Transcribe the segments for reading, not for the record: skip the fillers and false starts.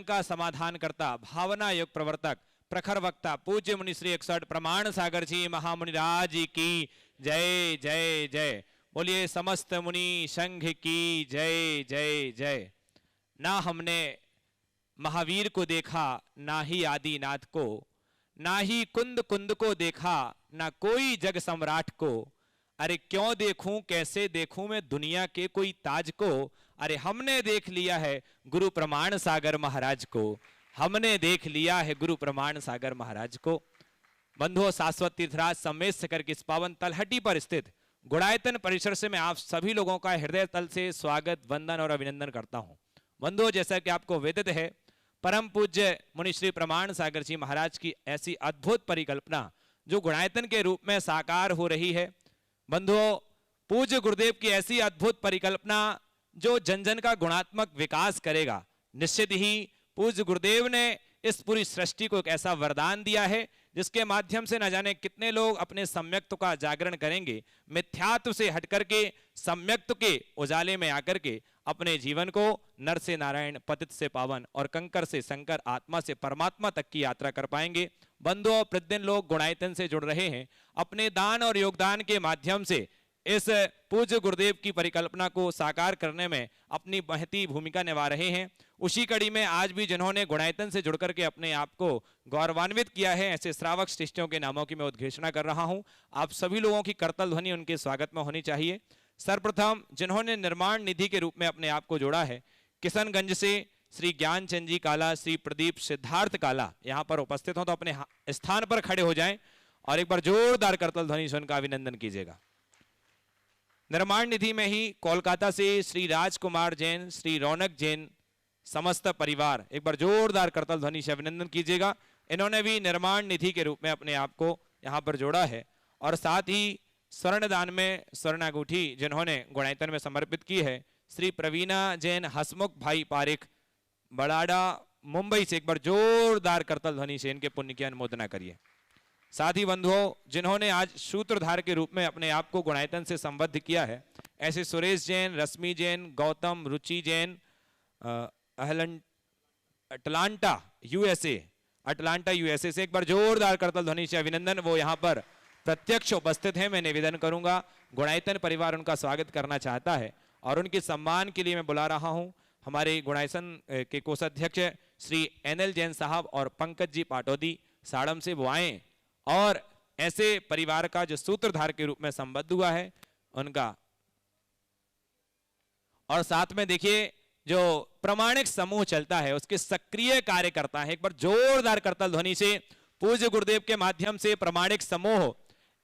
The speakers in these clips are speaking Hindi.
का समाधान करता, भावना योग प्रवर्तक, प्रखर वक्ता, पूज्य मुनि श्री 61 प्रमाण सागर जी महामुनिराज की जय जय जय। बोलिए समस्त मुनि संघ की जय जय जय। ना हमने महावीर को देखा, ना ही आदिनाथ को, ना ही कुंद कुंद को देखा, ना कोई जग सम्राट को। अरे क्यों देखूं, कैसे देखूं मैं दुनिया के कोई ताज को। अरे हमने देख लिया है गुरु प्रमाण सागर महाराज को, हमने देख लिया है गुरु प्रमाण सागर महाराज को। बंधुओं, शाश्वत तीर्थराज सम्मेद शिखर की इस पावन तलहटी पर स्थित गुणायतन परिसर से मैं आप सभी लोगों का हृदय तल से स्वागत, वंदन और अभिनंदन करता हूं। बंधुओं, जैसा कि आपको विदित है, परम पूज्य मुनि श्री प्रमाण सागर जी महाराज की ऐसी अद्भुत परिकल्पना जो गुणायतन के रूप में साकार हो रही है। बंधुओं, पूज्य गुरुदेव की ऐसी अद्भुत परिकल्पना जो जन जन का गुणात्मक विकास करेगा। निश्चित ही पूज्य गुरुदेव ने इस पूरी सृष्टि को एक ऐसा वरदान दिया है जिसके माध्यम से न जाने कितने लोग अपने सम्यक्त्व का जागरण करेंगे, मिथ्यात्व से हटकर के सम्यक्त्व के उजाले में आकर के अपने जीवन को नर से नारायण, पतित से पावन और कंकर से शंकर, आत्मा से परमात्मा तक की यात्रा कर पाएंगे। बंधुओं, प्रतिदिन लोग गुणायतन से जुड़ रहे हैं, अपने दान और योगदान के माध्यम से इस पूज्य गुरुदेव की परिकल्पना को साकार करने में अपनी महती भूमिका निभा रहे हैं। उसी कड़ी में आज भी जिन्होंने गुणायतन से जुड़कर के अपने आप को गौरवान्वित किया है, ऐसे श्रावक शिष्यों के नामों की मैं उद्घोषणा कर रहा हूं। आप सभी लोगों की करतल ध्वनि उनके स्वागत में होनी चाहिए। सर्वप्रथम जिन्होंने निर्माण निधि के रूप में अपने आप को जोड़ा है, किशनगंज से श्री ज्ञानचंद जी काला, श्री प्रदीप सिद्धार्थ काला यहाँ पर उपस्थित हो तो अपने स्थान पर खड़े हो जाएं और एक बार जोरदार करतल ध्वनि से उनका अभिनंदन कीजिएगा। निर्माण निधि में ही कोलकाता से श्री राजकुमार जैन, श्री रौनक जैन, समस्त परिवार, एक बार जोरदार करतल ध्वनि से अभिनंदन कीजिएगा। इन्होंने भी निर्माण निधि के रूप में अपने आप को यहाँ पर जोड़ा है। और साथ ही स्वर्ण दान में स्वर्ण अंगूठी जिन्होंने गुणायतन में समर्पित की है, श्री प्रवीणा जैन, हसमुख भाई पारिक, बड़ाडा, मुंबई से, एक बार जोरदार करतल ध्वनि से इनके पुण्य की अनुमोदना करिए। साथ ही बंधुओं, जिन्होंने आज सूत्रधार के रूप में अपने आप को गुणायतन से संबद्ध किया है, ऐसे सुरेश जैन, रश्मि जैन, गौतम, रुचि जैन, अटलांटा यूएसए से, एक बार जोरदार करतल ध्वनि से अभिनंदन। वो यहाँ पर प्रत्यक्ष उपस्थित हैं। मैं निवेदन करूंगा, गुणायतन परिवार उनका स्वागत करना चाहता है और उनके सम्मान के लिए मैं बुला रहा हूं हमारे गुणायतन के कोषाध्यक्ष श्री NL जैन साहब और पंकज जी पाटोदी साड़म से। वो आए और ऐसे परिवार का जो सूत्रधार के रूप में संबद्ध हुआ है उनका, और साथ में देखिए जो प्रामाणिक समूह चलता है उसके सक्रिय कार्यकर्ता है। एक बार जोरदार करतल ध्वनि से पूज्य गुरुदेव के माध्यम से प्रामाणिक समूह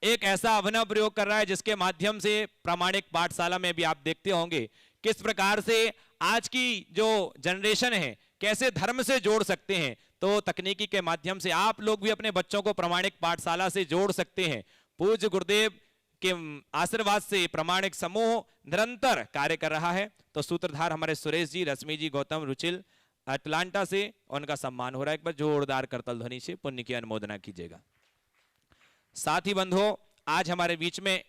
एक ऐसा अभिनव प्रयोग कर रहा है जिसके माध्यम से प्रामाणिक पाठशाला में भी आप देखते होंगे किस प्रकार से आज की जो जनरेशन है कैसे धर्म से जोड़ सकते हैं। तो तकनीकी के माध्यम से आप लोग भी अपने बच्चों को प्रामाणिक पाठशाला से जोड़ सकते हैं। पूज्य गुरुदेव के आशीर्वाद से प्रामाणिक समूह निरंतर कार्य कर रहा है। तो सूत्रधार हमारे सुरेश जी, रश्मि जी, गौतम, रुचिल अटलांटा से उनका सम्मान हो रहा है। एक बार जोरदार करतल ध्वनि से पुण्य की अनुमोदना कीजिएगा। साथ ही बंधुओं, आज हमारे बीच में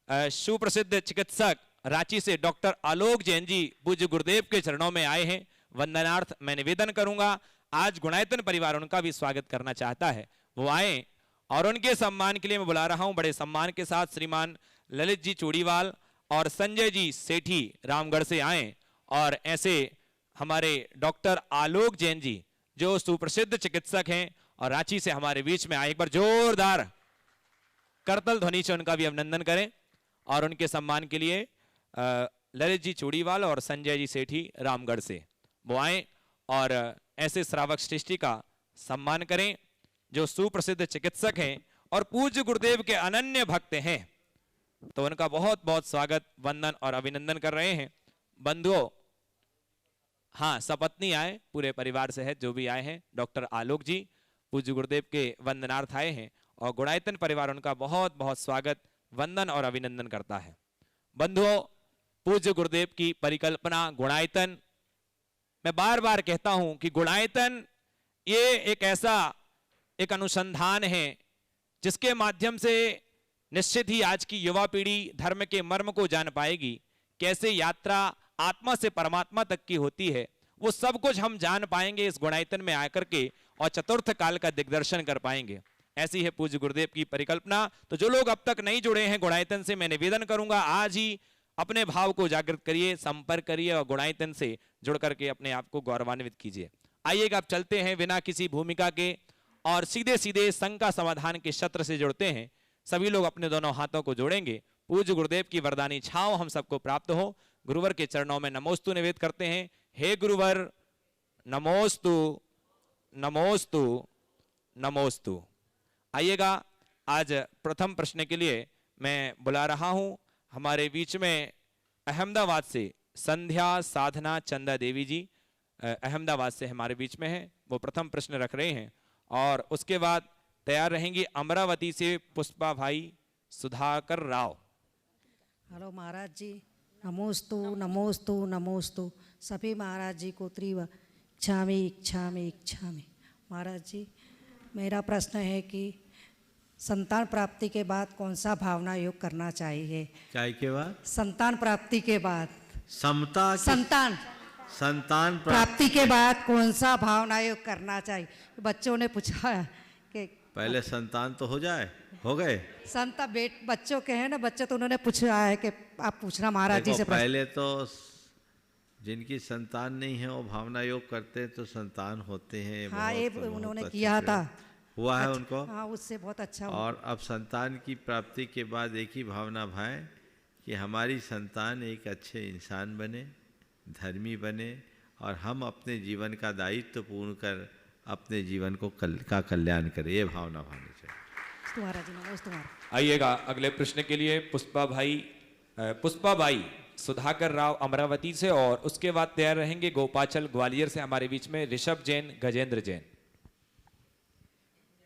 सुप्रसिद्ध चिकित्सक रांची से डॉक्टर आलोक जैन जी पूज्य गुरुदेव के चरणों में आए हैं। वंदनार्थ मैं निवेदन करूंगा, आज गुणायतन परिवार उनका भी स्वागत करना चाहता है। वो आए और उनके सम्मान के लिए मैं बुला रहा हूं बड़े सम्मान के साथ श्रीमान ललित जी चूड़ीवाल और संजय जी सेठी रामगढ़ से आए। और ऐसे हमारे डॉक्टर आलोक जैन जी जो सुप्रसिद्ध चिकित्सक हैं और रांची से हमारे बीच में आए। एक बार जोरदार करतल ध्वनि से उनका भी अभिनंदन करें। और उनके सम्मान के लिए ललित जी चूड़ीवाल और संजय जी सेठी रामगढ़ से वो आए और ऐसे श्रावक सृष्टि का सम्मान करें जो सुप्रसिद्ध चिकित्सक हैं और पूज्य गुरुदेव के अनन्य भक्त हैं। तो उनका बहुत बहुत स्वागत, वंदन और अभिनंदन कर रहे हैं। बंधुओं, हाँ, सपत्नी आए, पूरे परिवार से है जो भी आए हैं। डॉक्टर आलोक जी पूज्य गुरुदेव के वंदनार्थ आए हैं और गुणायतन परिवार उनका बहुत बहुत स्वागत, वंदन और अभिनंदन करता है। बंधुओं, पूज्य गुरुदेव की परिकल्पना गुणायतन, मैं बार बार कहता हूं कि गुणायतन ये एक ऐसा एक अनुसंधान है जिसके माध्यम से निश्चित ही आज की युवा पीढ़ी धर्म के मर्म को जान पाएगी। कैसे यात्रा आत्मा से परमात्मा तक की होती है वो सब कुछ हम जान पाएंगे इस गुणायतन में आकर के, और चतुर्थ काल का दिग्दर्शन कर पाएंगे। ऐसी है पूज्य गुरुदेव की परिकल्पना। तो जो लोग अब तक नहीं जुड़े हैं गुणायतन से, मैं निवेदन करूंगा आज ही अपने भाव को जागृत करिए, संपर्क करिए और गुणायतन से जुड़ करके अपने आप को गौरवान्वित कीजिए। आइएगा अब चलते हैं बिना किसी भूमिका के और सीधे सीधे शंका समाधान के सत्र से जुड़ते हैं। सभी लोग अपने दोनों हाथों को जोड़ेंगे। पूज्य गुरुदेव की वरदानी छांव हम सबको प्राप्त हो। गुरुवर के चरणों में नमोस्तु निवेद करते हैं। हे गुरुवर नमोस्तु नमोस्तु नमोस्तु। आइएगा आज प्रथम प्रश्न के लिए मैं बुला रहा हूं हमारे बीच में अहमदाबाद से संध्या साधना चंदा देवी जी अहमदाबाद से हमारे बीच में हैं। वो प्रथम प्रश्न रख रहे हैं और उसके बाद तैयार रहेंगी अमरावती से पुष्पा भाई सुधाकर राव। हेलो महाराज जी, नमोस्तु नमोस्तु नमोस्तु। सभी महाराज जी को त्रिव इच्छामि इच्छामि इच्छामि। महाराज जी, मेरा प्रश्न है कि संतान प्राप्ति के बाद कौन सा भावना योग करना चाहिए? क्या के बाद? संतान प्राप्ति के बाद संतान प्राप्ति के बाद कौन सा भावना योग करना चाहिए? बच्चों ने पूछा है कि पहले संतान तो हो जाए, हो गए बच्चों के हैं ना, बच्चे तो उन्होंने पूछा है कि आप पूछना महाराज जी से। पहले तो जिनकी संतान नहीं है वो भावना योग करते हैं तो संतान होते हैं। हाँ, ये उन्होंने किया था, हुआ है उनको। हाँ, उससे बहुत अच्छा हुआ। और अब संतान की प्राप्ति के बाद एक ही भावना भाए कि हमारी संतान एक अच्छे इंसान बने, धर्मी बने और हम अपने जीवन का दायित्व पूर्ण कर अपने जीवन को का कल्याण करें। ये भावना भावनी चाहिए। आइएगा अगले प्रश्न के लिए पुष्पा भाई सुधाकर राव अमरावती से और उसके बाद तैयार रहेंगे गोपाचल ग्वालियर से हमारे बीच में ऋषभ जैन गजेंद्र जैन।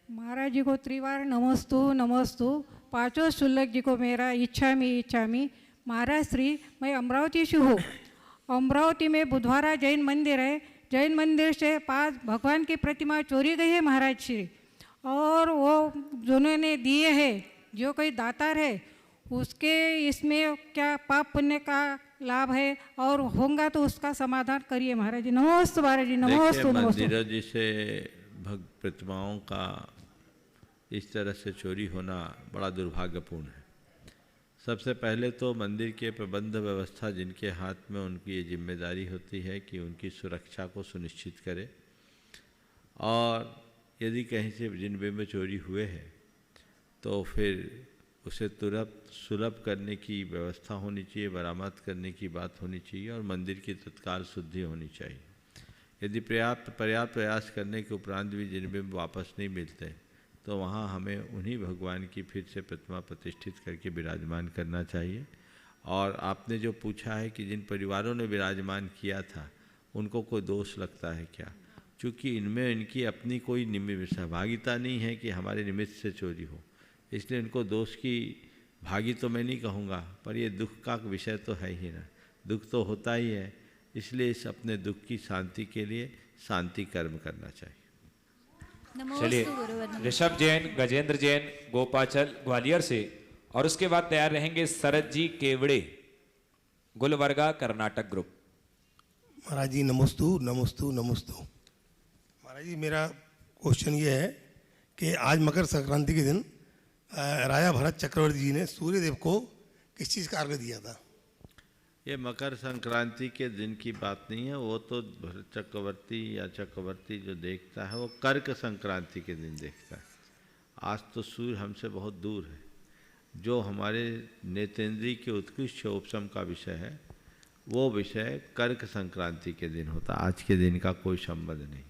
महाराज जी को त्रिवार नमोस्तु नमोस्तु। पांचों शुल्लक जी को मेरा इच्छामी। महाराज श्री, मैं अमरावती से हूँ। अमरावती में बुधवारा जैन मंदिर है। जैन मंदिर से 5 भगवान की प्रतिमा चोरी गई है महाराज श्री, और वो जिन्होंने दिए हैं, जो कोई दातार है उसके इसमें क्या पाप पुण्य का लाभ है और होगा तो उसका समाधान करिए महाराज जी। नमोस्तु महाराज जी, नमोस्तु। मंदिरों जैसे भक्त प्रतिमाओं का इस तरह से चोरी होना बड़ा दुर्भाग्यपूर्ण है। सबसे पहले तो मंदिर के प्रबंध व्यवस्था जिनके हाथ में, उनकी ये जिम्मेदारी होती है कि उनकी सुरक्षा को सुनिश्चित करे। और यदि कहीं से जिन बिंब चोरी हुए हैं तो फिर उसे तुरंत सुलभ करने की व्यवस्था होनी चाहिए, बरामद करने की बात होनी चाहिए और मंदिर की तत्काल शुद्धि होनी चाहिए। यदि पर्याप्त प्रयास करने के उपरांत भी जिन बिंब वापस नहीं मिलते तो वहाँ हमें उन्हीं भगवान की फिर से प्रतिमा प्रतिष्ठित करके विराजमान करना चाहिए। और आपने जो पूछा है कि जिन परिवारों ने विराजमान किया था उनको कोई दोष लगता है क्या, चूँकि इनमें इनकी अपनी कोई सहभागिता नहीं है कि हमारे निमित्त से चोरी हो, इसलिए इनको दोष की भागी तो मैं नहीं कहूँगा, पर ये दुख का विषय तो है ही ना। दुख तो होता ही है, इसलिए इस अपने दुख की शांति के लिए शांति कर्म करना चाहिए। चलिए ऋषभ जैन गजेंद्र जैन गोपाचल ग्वालियर से और उसके बाद तैयार रहेंगे शरद जी केवड़े गुलबर्गा कर्नाटक ग्रुप। महाराज जी नमोस्तु नमोस्तु नमोस्तु। महाराज जी, मेरा क्वेश्चन ये है कि आज मकर संक्रांति के दिन राजा भरत चक्रवर्ती जी ने सूर्यदेव को किस चीज़ का अर्घ्य दिया था? ये मकर संक्रांति के दिन की बात नहीं है, वो तो भरत चक्रवर्ती या चक्रवर्ती जो देखता है वो कर्क संक्रांति के दिन देखता है। आज तो सूर्य हमसे बहुत दूर है। जो हमारे नेतेंद्रीय के उत्कृष्ट उपशम का विषय है वो विषय कर्क संक्रांति के दिन होता है, आज के दिन का कोई संबंध नहीं।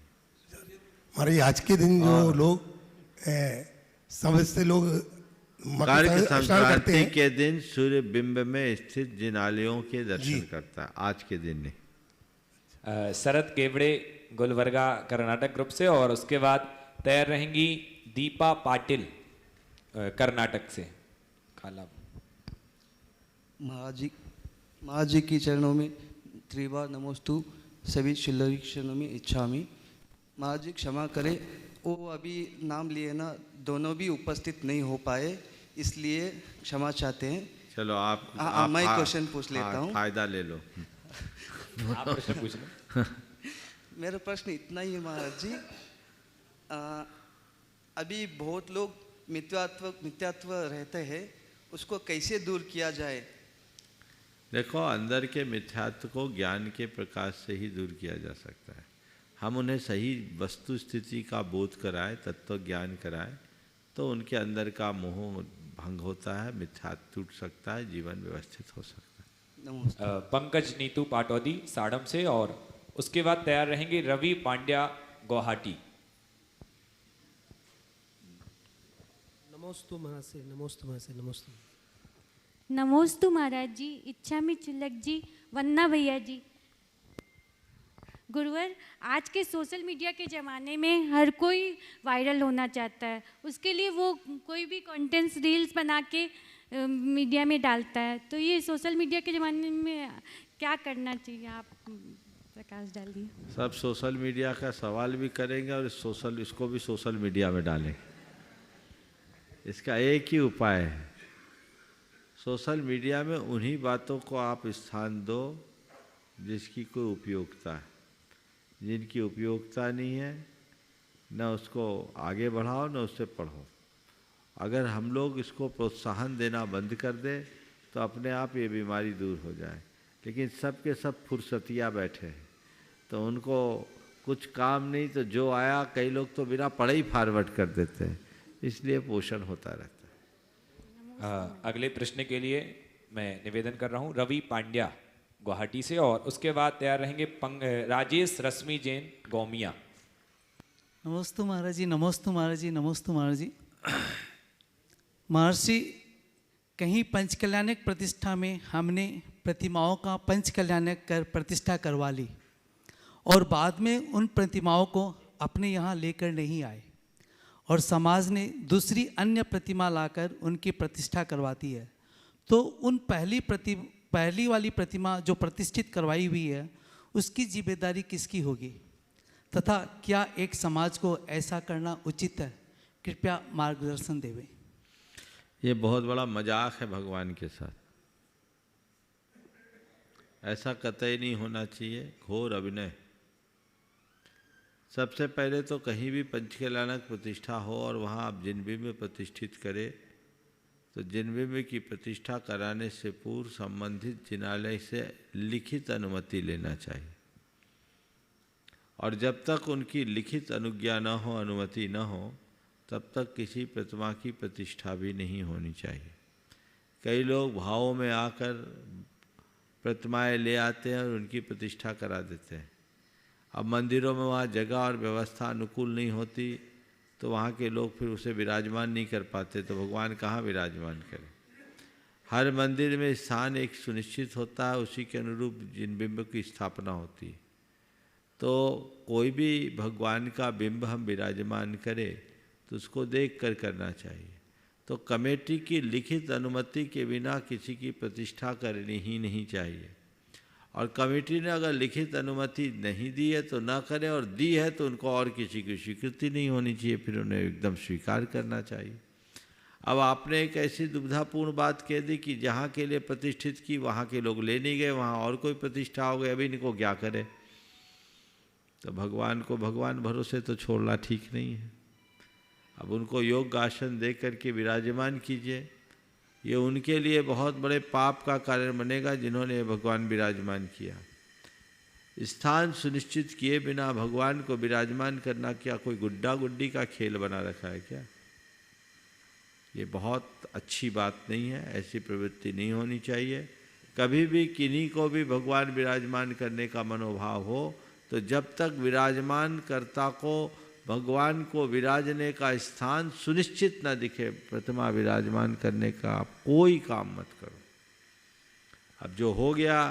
हमारे आज के दिन जो लोग समझते लोग कर्क संक्रांति के दिन सूर्य बिंब में स्थित जिनालयों के दर्शन करता है, आज के दिन नहीं। शरद केवड़े गुलबर्गा कर्नाटक ग्रुप से और उसके बाद तैयार रहेंगी दीपा पाटिल कर्नाटक से। काला महाराज जी की चरणों में त्रिवार नमोस्तु। सभी शुल्लक चरणों में इच्छामी। महाराज जी क्षमा करें, वो अभी नाम लिए ना, दोनों भी उपस्थित नहीं हो पाए, इसलिए क्षमा चाहते हैं। चलो आप मैं क्वेश्चन पूछ लेता हूँ। फायदा ले लो। आप प्रश्न पूछ लो। मेरा प्रश्न इतना ही है महाराज जी। अभी बहुत लोग मिथ्यात्व रहते हैं, उसको कैसे दूर किया जाए? देखो, अंदर के मिथ्यात्व को ज्ञान के प्रकाश से ही दूर किया जा सकता है। हम उन्हें सही वस्तु स्थिति का बोध कराए, तत्व ज्ञान कराए, तो उनके अंदर का मोह भंग होता है, मिथ्यात्व टूट सकता है, जीवन व्यवस्थित हो सकता है। पंकज नीतू पाटौदी साड़म से, और उसके बाद तैयार रहेंगे रवि पांड्या गुवाहाटी। नमोस्तु महाराज, नमोस्तु महाराज, नमोस्तु। नमोस्तु महाराज जी, इच्छामी चुलक जी, वन्ना भैया जी। गुरुवर, आज के सोशल मीडिया के ज़माने में हर कोई वायरल होना चाहता है, उसके लिए वो कोई भी कंटेंट्स रील्स बना के मीडिया में डालता है। तो ये सोशल मीडिया के ज़माने में क्या करना चाहिए, आप प्रकाश डालिए। सब सोशल मीडिया का सवाल भी करेंगे और इसको भी सोशल मीडिया में डालेंगे। इसका एक ही उपाय है, सोशल मीडिया में उन्हीं बातों को आप स्थान दो जिसकी कोई उपयोगिता है। जिनकी उपयोगिता नहीं है, न उसको आगे बढ़ाओ न उससे पढ़ो। अगर हम लोग इसको प्रोत्साहन देना बंद कर दें तो अपने आप ये बीमारी दूर हो जाए। लेकिन सब के सब फुर्सतिया बैठे हैं, तो उनको कुछ काम नहीं, तो जो आया, कई लोग तो बिना पढ़े ही फॉरवर्ड कर देते हैं, इसलिए पोषण होता रहता है। अगले प्रश्न के लिए मैं निवेदन कर रहा हूँ रवि पांड्या गुवाहाटी से, और उसके बाद तैयार रहेंगे राजेश रश्मि जैन गोमिया। नमोस्तु महाराज जी, नमोस्तु महाराज जी, नमोस्तु महाराज जी। महर्षि, कहीं पंचकल्याणक प्रतिष्ठा में हमने प्रतिमाओं का पंचकल्याणक कर प्रतिष्ठा करवा ली और बाद में उन प्रतिमाओं को अपने यहाँ लेकर नहीं आए और समाज ने दूसरी अन्य प्रतिमा लाकर उनकी प्रतिष्ठा करवाती है। तो उन पहली वाली प्रतिमा जो प्रतिष्ठित करवाई हुई है, उसकी जिम्मेदारी किसकी होगी तथा क्या एक समाज को ऐसा करना उचित है? कृपया मार्गदर्शन देवें। ये बहुत बड़ा मजाक है भगवान के साथ, ऐसा कतई नहीं होना चाहिए, घोर अभिनय। सबसे पहले तो कहीं भी पंचकल्याणक प्रतिष्ठा हो और वहाँ आप जिनबिंब में प्रतिष्ठित करें, तो जिनबिंब की प्रतिष्ठा कराने से पूर्व संबंधित जिनालय से लिखित अनुमति लेना चाहिए, और जब तक उनकी लिखित अनुज्ञा न हो, अनुमति न हो, तब तक किसी प्रतिमा की प्रतिष्ठा भी नहीं होनी चाहिए। कई लोग भावों में आकर प्रतिमाएं ले आते हैं और उनकी प्रतिष्ठा करा देते हैं। अब मंदिरों में वहाँ जगह और व्यवस्था अनुकूल नहीं होती, तो वहाँ के लोग फिर उसे विराजमान नहीं कर पाते, तो भगवान कहाँ विराजमान करें। हर मंदिर में स्थान एक सुनिश्चित होता है, उसी के अनुरूप जिनबिंब की स्थापना होती है। तो कोई भी भगवान का बिंब हम विराजमान करें तो उसको देख कर करना चाहिए। तो कमेटी की लिखित अनुमति के बिना किसी की प्रतिष्ठा करनी ही नहीं चाहिए, और कमेटी ने अगर लिखित अनुमति नहीं दी है तो ना करें, और दी है तो उनको और किसी की स्वीकृति नहीं होनी चाहिए, फिर उन्हें एकदम स्वीकार करना चाहिए। अब आपने एक ऐसी दुविधापूर्ण बात कह दी कि जहाँ के लिए प्रतिष्ठित की वहाँ के लोग ले नहीं गए, वहाँ और कोई प्रतिष्ठा हो गई, अभी इनको क्या करें। तो भगवान को भगवान भरोसे तो छोड़ना ठीक नहीं है। अब उनको योग आसन दे करके विराजमान कीजिए। ये उनके लिए बहुत बड़े पाप का कारण बनेगा जिन्होंने भगवान विराजमान किया। स्थान सुनिश्चित किए बिना भगवान को विराजमान करना क्या कोई गुड्डा गुड्डी का खेल बना रखा है क्या? ये बहुत अच्छी बात नहीं है, ऐसी प्रवृत्ति नहीं होनी चाहिए। कभी भी किन्हीं को भी भगवान विराजमान करने का मनोभाव हो तो जब तक विराजमान कर्ता को भगवान को विराजने का स्थान सुनिश्चित न दिखे, प्रतिमा विराजमान करने का आप कोई काम मत करो। अब जो हो गया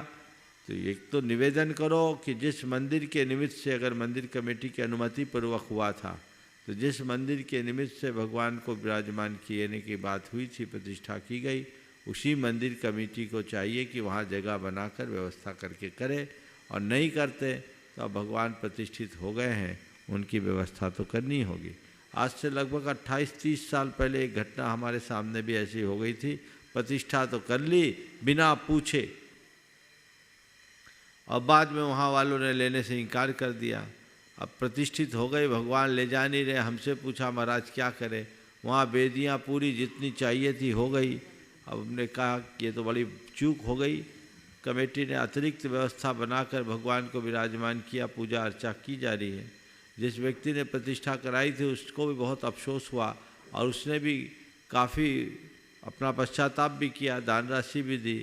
तो एक तो निवेदन करो कि जिस मंदिर के निमित्त से, अगर मंदिर कमेटी की अनुमति पूर्वक हुआ था, तो जिस मंदिर के निमित्त से भगवान को विराजमान किए की बात हुई थी, प्रतिष्ठा की गई, उसी मंदिर कमेटी को चाहिए कि वहाँ जगह बनाकर व्यवस्था करके करे, और नहीं करते तो अब भगवान प्रतिष्ठित हो गए हैं, उनकी व्यवस्था तो करनी होगी। आज से लगभग 28-30 साल पहले एक घटना हमारे सामने भी ऐसी हो गई थी। प्रतिष्ठा तो कर ली बिना पूछे, और बाद में वहाँ वालों ने लेने से इनकार कर दिया। अब प्रतिष्ठित हो गई, भगवान ले जा नहीं रहे। हमसे पूछा महाराज क्या करें, वहाँ वेदियाँ पूरी जितनी चाहिए थी हो गई। अब हमने कहा कि ये तो बड़ी चूक हो गई। कमेटी ने अतिरिक्त व्यवस्था बनाकर भगवान को विराजमान किया, पूजा अर्चा की जा रही है। जिस व्यक्ति ने प्रतिष्ठा कराई थी उसको भी बहुत अफसोस हुआ और उसने भी काफ़ी अपना पश्चाताप भी किया, दान राशि भी दी,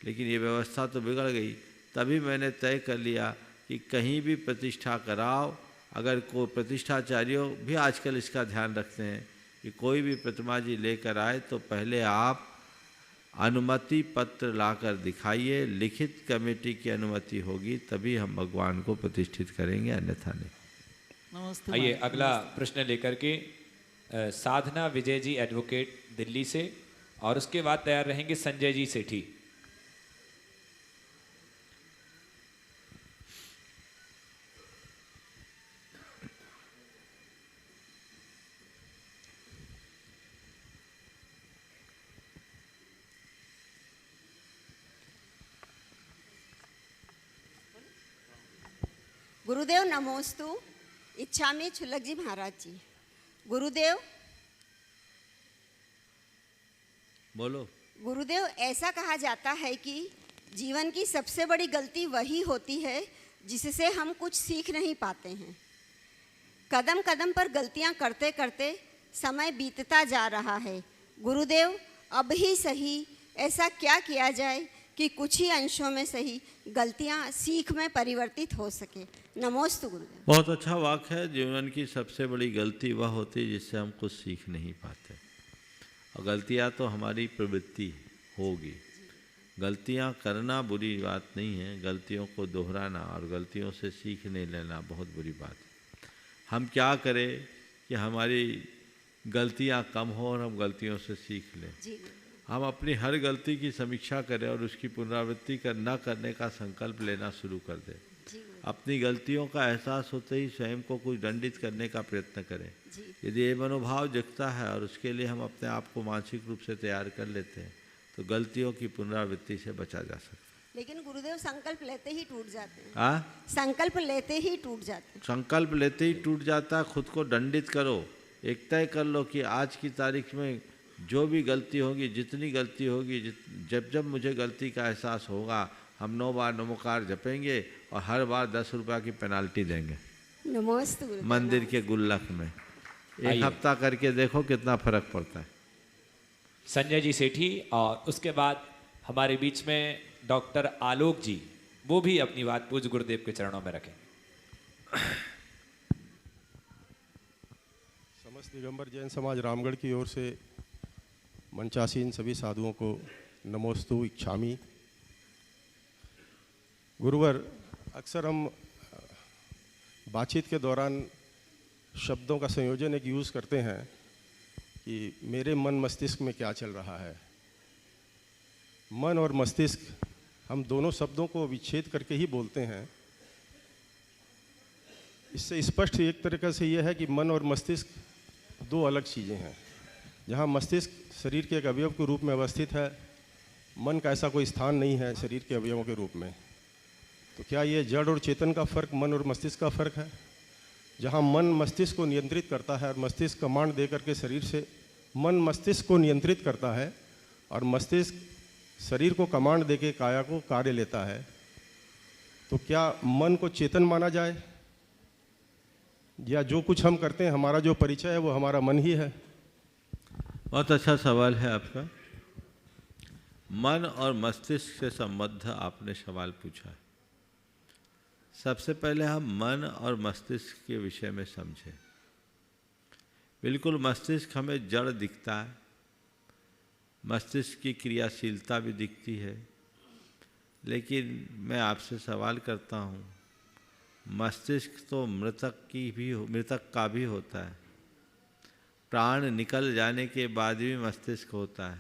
लेकिन ये व्यवस्था तो बिगड़ गई। तभी मैंने तय कर लिया कि कहीं भी प्रतिष्ठा कराओ, अगर कोई प्रतिष्ठाचार्यों भी आजकल इसका ध्यान रखते हैं कि कोई भी प्रतिमा जी लेकर आए तो पहले आप अनुमति पत्र लाकर दिखाइए, लिखित कमेटी की अनुमति होगी तभी हम भगवान को प्रतिष्ठित करेंगे, अन्यथा नहीं। नमस्ते। आइए अगला प्रश्न लेकर के साधना विजय जी एडवोकेट दिल्ली से, और उसके बाद तैयार रहेंगे संजय जी सेठी। गुरुदेव नमोस्तु। इच्छामी छुल्लक जी महाराज जी। गुरुदेव बोलो। गुरुदेव, ऐसा कहा जाता है कि जीवन की सबसे बड़ी गलती वही होती है जिससे हम कुछ सीख नहीं पाते हैं। कदम कदम पर गलतियां करते करते समय बीतता जा रहा है। गुरुदेव, अब ही सही ऐसा क्या किया जाए कि कुछ ही अंशों में सही गलतियां सीख में परिवर्तित हो सके। नमोस्तु गुरुदेव। बहुत अच्छा वाक्य है। जीवन की सबसे बड़ी गलती वह होती है जिससे हम कुछ सीख नहीं पाते, और गलतियां तो हमारी प्रवृत्ति होगी। गलतियां करना बुरी बात नहीं है, गलतियों को दोहराना और गलतियों से सीख नहीं लेना बहुत बुरी बात है। हम क्या करें कि हमारी गलतियां कम हो और हम गलतियों से सीख लें। हम अपनी हर गलती की समीक्षा करें और उसकी पुनरावृत्ति न करने का संकल्प लेना शुरू कर दें। अपनी गलतियों का एहसास होते ही स्वयं को कुछ दंडित करने का प्रयत्न करें। यदि ये मनोभाव जगता है और उसके लिए हम अपने आप को मानसिक रूप से तैयार कर लेते हैं तो गलतियों की पुनरावृत्ति से बचा जा सकता है। लेकिन गुरुदेव संकल्प लेते ही टूट जाते हैं। संकल्प लेते ही टूट जाते हैं। संकल्प लेते ही टूट जाता है। खुद को दंडित करो, एक तय कर लो कि आज की तारीख में जो भी गलती होगी, जितनी गलती होगी, जब जब मुझे गलती का एहसास होगा हम 9 बार नमोकार जपेंगे और हर बार 10 रुपये की पेनाल्टी देंगे नमस्ते मंदिर के गुल्लक में। एक हफ्ता करके देखो कितना फर्क पड़ता है। संजय जी सेठी, और उसके बाद हमारे बीच में डॉक्टर आलोक जी, वो भी अपनी बात पूज्य गुरुदेव के चरणों में रखें। समस्त दिगंबर जैन समाज रामगढ़ की ओर से मंचासीन सभी साधुओं को नमोस्तु इच्छामी। गुरुवर, अक्सर हम बातचीत के दौरान शब्दों का संयोजन एक यूज़ करते हैं कि मेरे मन मस्तिष्क में क्या चल रहा है। मन और मस्तिष्क, हम दोनों शब्दों को विच्छेद करके ही बोलते हैं। इससे स्पष्ट एक तरीक़े से यह है कि मन और मस्तिष्क दो अलग चीज़ें हैं। जहाँ मस्तिष्क शरीर के एक अवयव के रूप में अवस्थित है, मन का ऐसा कोई स्थान नहीं है शरीर के अवयवों के रूप में। तो क्या ये जड़ और चेतन का फ़र्क मन और मस्तिष्क का फ़र्क है? जहाँ मन मस्तिष्क को नियंत्रित करता है और मस्तिष्क कमांड दे करके शरीर से, मन मस्तिष्क को नियंत्रित करता है और मस्तिष्क शरीर को कमांड दे के काया को कार्य लेता है। तो क्या मन को चेतन माना जाए, या जो कुछ हम करते हैं हमारा जो परिचय है वो हमारा मन ही है? बहुत अच्छा सवाल है आपका। मन और मस्तिष्क से संबद्ध आपने सवाल पूछा है। सबसे पहले हम मन और मस्तिष्क के विषय में समझें। बिल्कुल मस्तिष्क हमें जड़ दिखता है, मस्तिष्क की क्रियाशीलता भी दिखती है, लेकिन मैं आपसे सवाल करता हूँ, मस्तिष्क तो मृतक का भी होता है। प्राण निकल जाने के बाद भी मस्तिष्क होता है,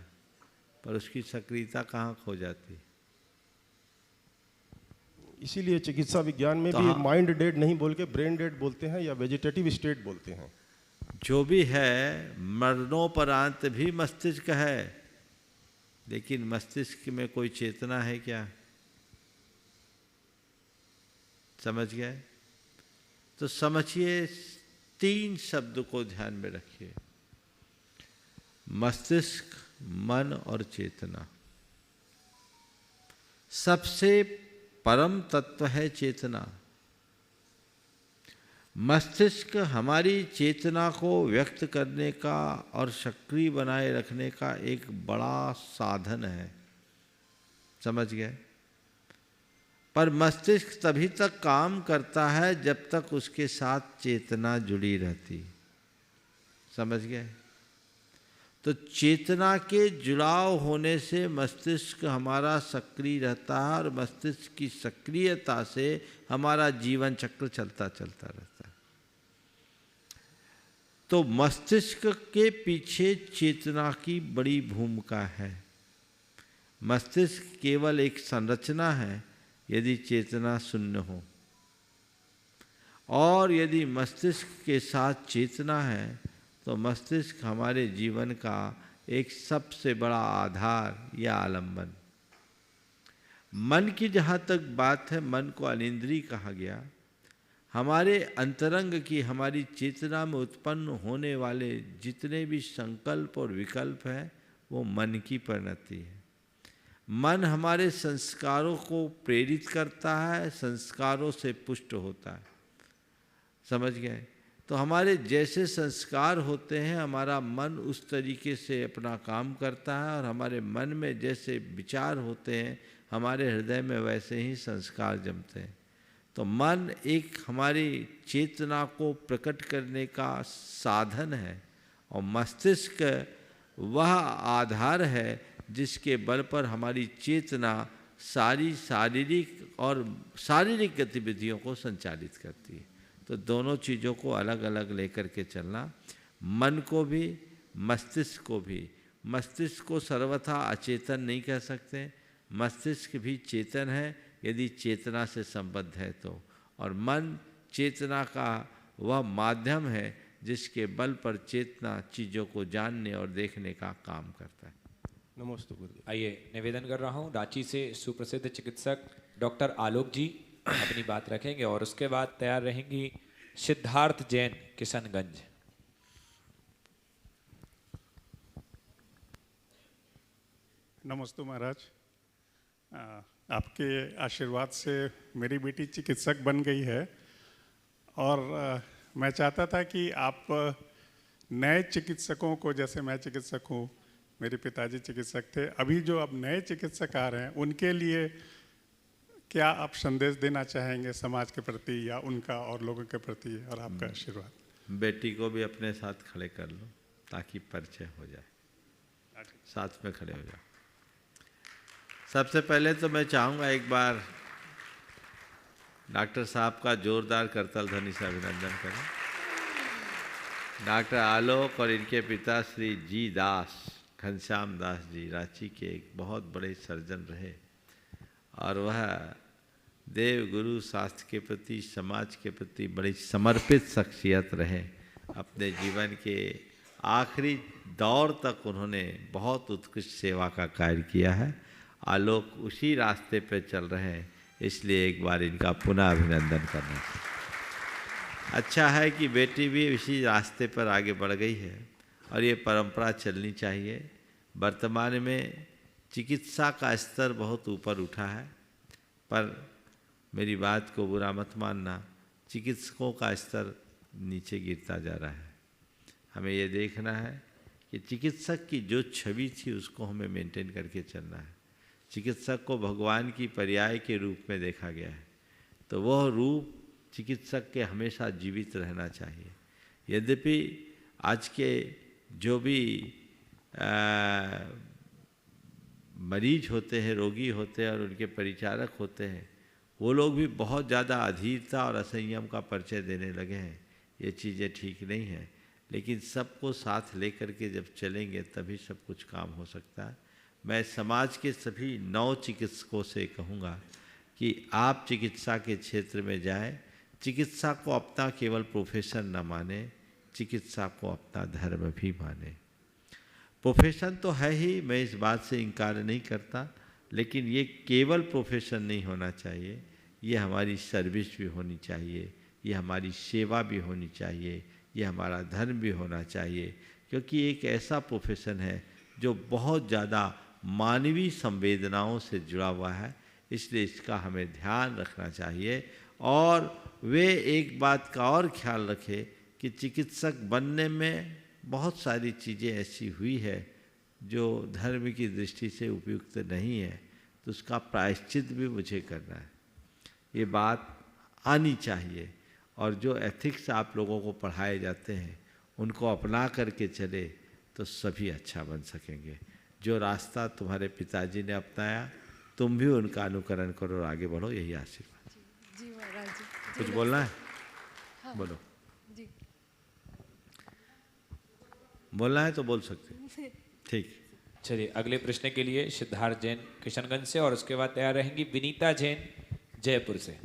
पर उसकी सक्रियता कहाँ खो जाती है। इसीलिए चिकित्सा विज्ञान में भी माइंड डेड नहीं बोल के ब्रेन डेड बोलते हैं या वेजिटेटिव स्टेट बोलते हैं। जो भी है, मरणोपरांत भी मस्तिष्क है, लेकिन मस्तिष्क में कोई चेतना है क्या? समझ गए? तो तो समझिए 3 शब्द को ध्यान में रखिए, मस्तिष्क, मन और चेतना। सबसे परम तत्व है चेतना। मस्तिष्क हमारी चेतना को व्यक्त करने का और सक्रिय बनाए रखने का एक बड़ा साधन है, समझ गए। पर मस्तिष्क तभी तक काम करता है जब तक उसके साथ चेतना जुड़ी रहती, समझ गए। तो चेतना के जुड़ाव होने से मस्तिष्क हमारा सक्रिय रहता है और मस्तिष्क की सक्रियता से हमारा जीवन चक्र चलता चलता रहता है। तो मस्तिष्क के पीछे चेतना की बड़ी भूमिका है। मस्तिष्क केवल एक संरचना है यदि चेतना शून्य हो, और यदि मस्तिष्क के साथ चेतना है तो मस्तिष्क हमारे जीवन का एक सबसे बड़ा आधार या आलंबन। मन की जहाँ तक बात है, मन को अनिंद्रिय कहा गया। हमारे अंतरंग की, हमारी चेतना में उत्पन्न होने वाले जितने भी संकल्प और विकल्प हैं वो मन की परिणति है। मन हमारे संस्कारों को प्रेरित करता है, संस्कारों से पुष्ट होता है, समझ गए। तो हमारे जैसे संस्कार होते हैं हमारा मन उस तरीके से अपना काम करता है, और हमारे मन में जैसे विचार होते हैं हमारे हृदय में वैसे ही संस्कार जमते हैं। तो मन एक हमारी चेतना को प्रकट करने का साधन है, और मस्तिष्क वह आधार है जिसके बल पर हमारी चेतना सारी शारीरिक गतिविधियों को संचालित करती है। तो दोनों चीज़ों को अलग अलग लेकर के चलना, मन को भी मस्तिष्क को भी। मस्तिष्क को सर्वथा अचेतन नहीं कह सकते, मस्तिष्क भी चेतन है यदि चेतना से संबद्ध है तो, और मन चेतना का वह माध्यम है जिसके बल पर चेतना चीज़ों को जानने और देखने का काम करता है। नमस्ते गुरुदेव। आइए निवेदन कर रहा हूँ, रांची से सुप्रसिद्ध चिकित्सक डॉक्टर आलोक जी अपनी बात रखेंगे, और उसके बाद तैयार रहेंगी सिद्धार्थ जैन किशनगंज। नमस्ते महाराज, आपके आशीर्वाद से मेरी बेटी चिकित्सक बन गई है, और मैं चाहता था कि आप नए चिकित्सकों को, जैसे मैं चिकित्सक हूँ, मेरे पिताजी चिकित्सक थे, अभी जो अब नए चिकित्सक आ रहे हैं उनके लिए क्या आप संदेश देना चाहेंगे समाज के प्रति या उनका और लोगों के प्रति, और आपका आशीर्वाद। बेटी को भी अपने साथ खड़े कर लो ताकि परिचय हो जाए, साथ में खड़े हो जाओ। सबसे पहले तो मैं चाहूँगा एक बार डॉक्टर साहब का जोरदार करताल ध्वनि से अभिनंदन करें। डॉक्टर आलोक और इनके पिता श्री जी दास, घनश्याम दास जी, रांची के एक बहुत बड़े सर्जन रहे, और वह देव गुरु शास्त्र के प्रति, समाज के प्रति बड़ी समर्पित शख्सियत रहे। अपने जीवन के आखिरी दौर तक उन्होंने बहुत उत्कृष्ट सेवा का कार्य किया है। आलोक उसी रास्ते पर चल रहे हैं, इसलिए एक बार इनका पुनः अभिनंदन करना चाहिए। अच्छा है कि बेटी भी इसी रास्ते पर आगे बढ़ गई है, और ये परंपरा चलनी चाहिए। वर्तमान में चिकित्सा का स्तर बहुत ऊपर उठा है, पर मेरी बात को बुरा मत मानना, चिकित्सकों का स्तर नीचे गिरता जा रहा है। हमें ये देखना है कि चिकित्सक की जो छवि थी उसको हमें मेंटेन करके चलना है। चिकित्सक को भगवान की पर्याय के रूप में देखा गया है, तो वह रूप चिकित्सक के हमेशा जीवित रहना चाहिए। यद्यपि आज के जो भी मरीज होते हैं, रोगी होते हैं और उनके परिचारक होते हैं, वो लोग भी बहुत ज़्यादा अधीरता और असंयम का परिचय देने लगे हैं। ये चीज़ें ठीक नहीं हैं, लेकिन सबको साथ लेकर के जब चलेंगे तभी सब कुछ काम हो सकता है। मैं समाज के सभी नव चिकित्सकों से कहूँगा कि आप चिकित्सा के क्षेत्र में जाएं, चिकित्सा को अपना केवल प्रोफेशन न माने, चिकित्सा को अपना धर्म भी माने। प्रोफेशन तो है ही, मैं इस बात से इनकार नहीं करता, लेकिन ये केवल प्रोफेशन नहीं होना चाहिए, ये हमारी सर्विस भी होनी चाहिए, ये हमारी सेवा भी होनी चाहिए, ये हमारा धर्म भी होना चाहिए, क्योंकि एक ऐसा प्रोफेशन है जो बहुत ज़्यादा मानवीय संवेदनाओं से जुड़ा हुआ है, इसलिए इसका हमें ध्यान रखना चाहिए। और वे एक बात का और ख्याल रखें कि चिकित्सक बनने में बहुत सारी चीज़ें ऐसी हुई है जो धर्म की दृष्टि से उपयुक्त नहीं है, तो उसका प्रायश्चित भी मुझे करना है, ये बात आनी चाहिए। और जो एथिक्स आप लोगों को पढ़ाए जाते हैं उनको अपना करके चले तो सभी अच्छा बन सकेंगे। जो रास्ता तुम्हारे पिताजी ने अपनाया तुम भी उनका अनुकरण करो और आगे बढ़ो, यही आशीर्वाद। जी महाराज जी। कुछ बोलना है? हाँ, बोलो। जी। बोलना है तो बोल सकते हैं। ठीक। चलिए अगले प्रश्न के लिए सिद्धार्थ जैन किशनगंज से और उसके बाद तैयार रहेंगी विनीता जैन जयपुर से।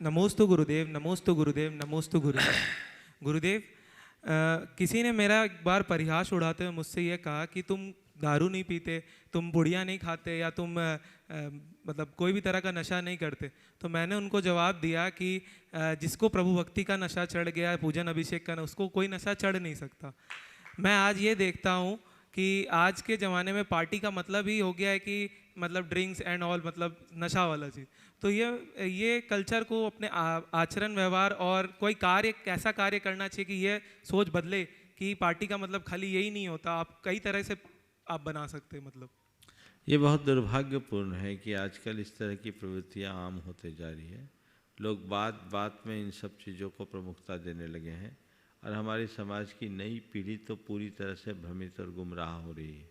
नमोस्तु गुरुदेव, नमोस्तु गुरुदेव, नमोस्तु गुरुदेव। गुरुदेव, किसी ने मेरा एक बार परिहास उड़ाते हुए मुझसे ये कहा कि तुम दारू नहीं पीते, तुम बुढ़िया नहीं खाते, या तुम मतलब कोई भी तरह का नशा नहीं करते। तो मैंने उनको जवाब दिया कि जिसको प्रभु भक्ति का नशा चढ़ गया, पूजन अभिषेक का, उसको कोई नशा चढ़ नहीं सकता। मैं आज ये देखता हूँ कि आज के ज़माने में पार्टी का मतलब ही हो गया है कि मतलब ड्रिंक्स एंड ऑल, मतलब नशा वाला चीज़। तो ये कल्चर को अपने आचरण व्यवहार और कोई कार्य, कैसा कार्य करना चाहिए कि ये सोच बदले कि पार्टी का मतलब खाली यही नहीं होता, आप कई तरह से आप बना सकते हैं। मतलब ये बहुत दुर्भाग्यपूर्ण है कि आजकल इस तरह की प्रवृत्तियां आम होते जा रही है। लोग बात बात में इन सब चीज़ों को प्रमुखता देने लगे हैं और हमारी समाज की नई पीढ़ी तो पूरी तरह से भ्रमित और गुमराह हो रही है।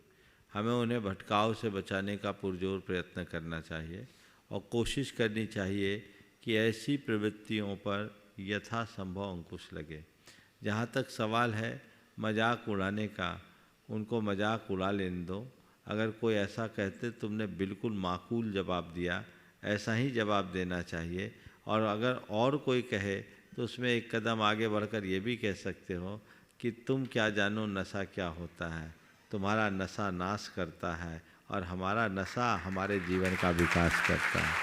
हमें उन्हें भटकाव से बचाने का पुरजोर प्रयत्न करना चाहिए और कोशिश करनी चाहिए कि ऐसी प्रवृत्तियों पर यथासंभव अंकुश लगे। जहाँ तक सवाल है मजाक उड़ाने का, उनको मजाक उड़ा लेने दो। अगर कोई ऐसा कहते तुमने बिल्कुल माकूल जवाब दिया, ऐसा ही जवाब देना चाहिए। और अगर और कोई कहे तो उसमें एक कदम आगे बढ़कर ये भी कह सकते हो कि तुम क्या जानो नशा क्या होता है, तुम्हारा नशा नाश करता है और हमारा नशा हमारे जीवन का विकास करता है।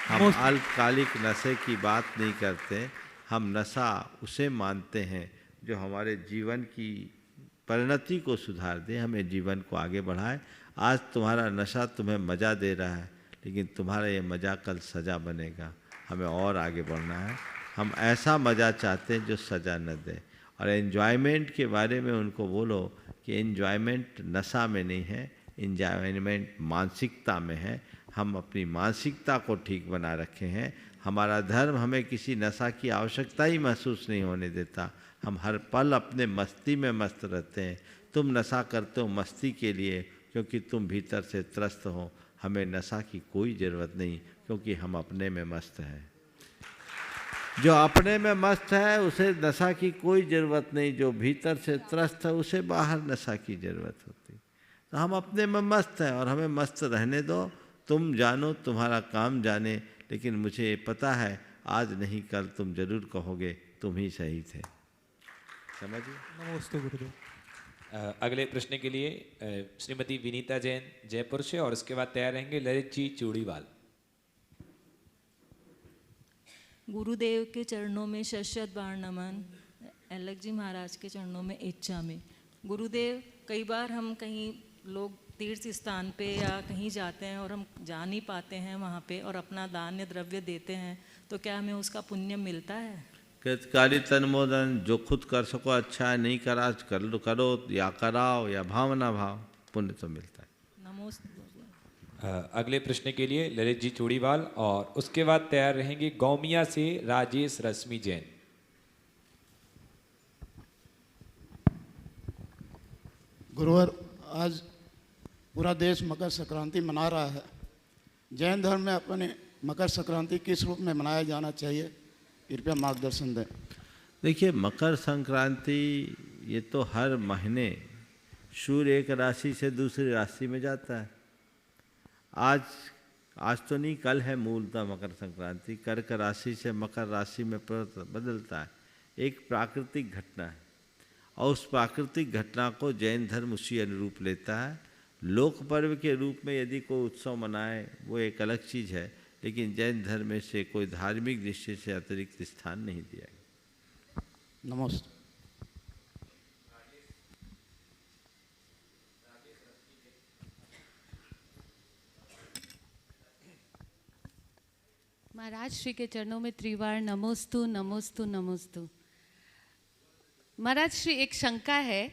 हम अल्पकालिक नशे की बात नहीं करते, हम नशा उसे मानते हैं जो हमारे जीवन की परिणति को सुधार दे, हमें जीवन को आगे बढ़ाए। आज तुम्हारा नशा तुम्हें मज़ा दे रहा है, लेकिन तुम्हारा ये मज़ा कल सज़ा बनेगा। हमें और आगे बढ़ना है। हम ऐसा मज़ा चाहते हैं जो सज़ा न दे। और एन्जॉयमेंट के बारे में उनको बोलो कि एन्जॉयमेंट नशा में नहीं है, एन्जॉयमेंट मानसिकता में है। हम अपनी मानसिकता को ठीक बना रखे हैं। हमारा धर्म हमें किसी नशा की आवश्यकता ही महसूस नहीं होने देता। हम हर पल अपने मस्ती में मस्त रहते हैं। तुम नशा करते हो मस्ती के लिए, क्योंकि तुम भीतर से त्रस्त हो। हमें नशा की कोई ज़रूरत नहीं, क्योंकि हम अपने में मस्त हैं। जो अपने में मस्त है उसे नशा की कोई ज़रूरत नहीं, जो भीतर से त्रस्त है उसे बाहर नशा की ज़रूरत होती। तो हम अपने में मस्त हैं और हमें मस्त रहने दो। तुम जानो, तुम्हारा काम जाने, लेकिन मुझे पता है आज नहीं कल तुम जरूर कहोगे तुम ही सही थे। समझिए। नमस्ते गुरुदेव। अगले प्रश्न के लिए श्रीमती विनीता जैन जयपुर से और उसके बाद तैयार रहेंगे ललित जी चूड़ीवाल। गुरुदेव के चरणों में शत बार नमन, अलग जी महाराज के चरणों में इच्छा में। गुरुदेव, कई बार हम कहीं लोग तीर्थ स्थान पे या कहीं जाते हैं और हम जा नहीं पाते हैं वहाँ पे और अपना दान द्रव्य देते हैं, तो क्या हमें उसका पुण्य मिलता है? कृतकारी तन्मोदन, जो खुद कर सको अच्छा है, नहीं करा करो या कराओ या भावना भाव, पुण्य तो मिलता है। नमोस्तु। अगले प्रश्न के लिए ललित जी चूड़ीवाल और उसके बाद तैयार रहेंगे गौमिया से राजेश रश्मि जैन। गुरुवर, आज पूरा देश मकर संक्रांति मना रहा है। जैन धर्म में अपने मकर संक्रांति किस रूप में मनाया जाना चाहिए, कृपया मार्गदर्शन दें। देखिए, मकर संक्रांति ये तो हर महीने सूर्य एक राशि से दूसरी राशि में जाता है। आज तो नहीं, कल है मूलतः मकर संक्रांति। कर्क राशि से मकर राशि में बदलता है। एक प्राकृतिक घटना है और उस प्राकृतिक घटना को जैन धर्म उसी अनुरूप लेता है। लोक पर्व के रूप में यदि कोई उत्सव मनाए वो एक अलग चीज़ है, लेकिन जैन धर्म में से कोई धार्मिक दृष्टि से अतिरिक्त स्थान नहीं दिया गया। नमस्ते। महाराज श्री के चरणों में त्रिवार नमोस्तु नमोस्तु नमोस्तु। महाराज श्री, एक शंका है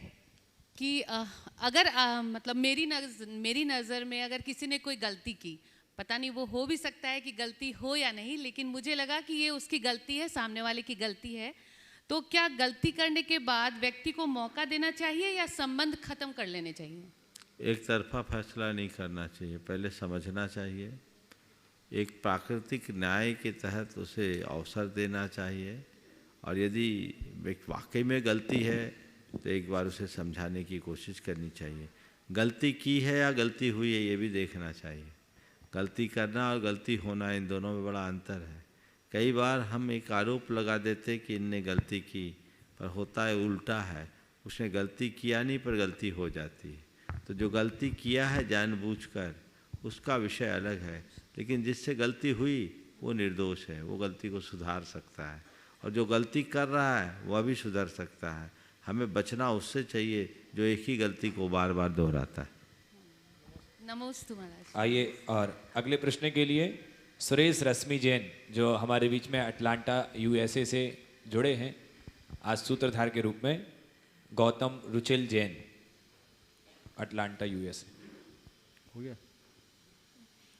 कि अगर मतलब मेरी नज़र में अगर किसी ने कोई गलती की, पता नहीं वो हो भी सकता है कि गलती हो या नहीं, लेकिन मुझे लगा कि ये उसकी गलती है, सामने वाले की गलती है, तो क्या गलती करने के बाद व्यक्ति को मौका देना चाहिए या संबंध खत्म कर लेने चाहिए? एक तरफा फैसला नहीं करना चाहिए, पहले समझना चाहिए। एक प्राकृतिक न्याय के तहत उसे अवसर देना चाहिए, और यदि वाकई में गलती है तो एक बार उसे समझाने की कोशिश करनी चाहिए। गलती की है या गलती हुई है ये भी देखना चाहिए। गलती करना और गलती होना, इन दोनों में बड़ा अंतर है। कई बार हम एक आरोप लगा देते कि इनने गलती की, पर होता है उल्टा है, उसने गलती किया नहीं पर गलती हो जाती है। तो जो गलती किया है जानबूझकर, उसका विषय अलग है, लेकिन जिससे गलती हुई वो निर्दोष है, वो गलती को सुधार सकता है, और जो गलती कर रहा है वह भी सुधर सकता है। हमें बचना उससे चाहिए जो एक ही गलती को बार बार दोहराता है। नमोस्तु महाराज। आइए और अगले प्रश्न के लिए सुरेश रश्मि जैन, जो हमारे बीच में अटलांटा यूएसए से जुड़े हैं आज सूत्रधार के रूप में, गौतम रुचिल जैन, अटलांटा यूएसए। हो गया।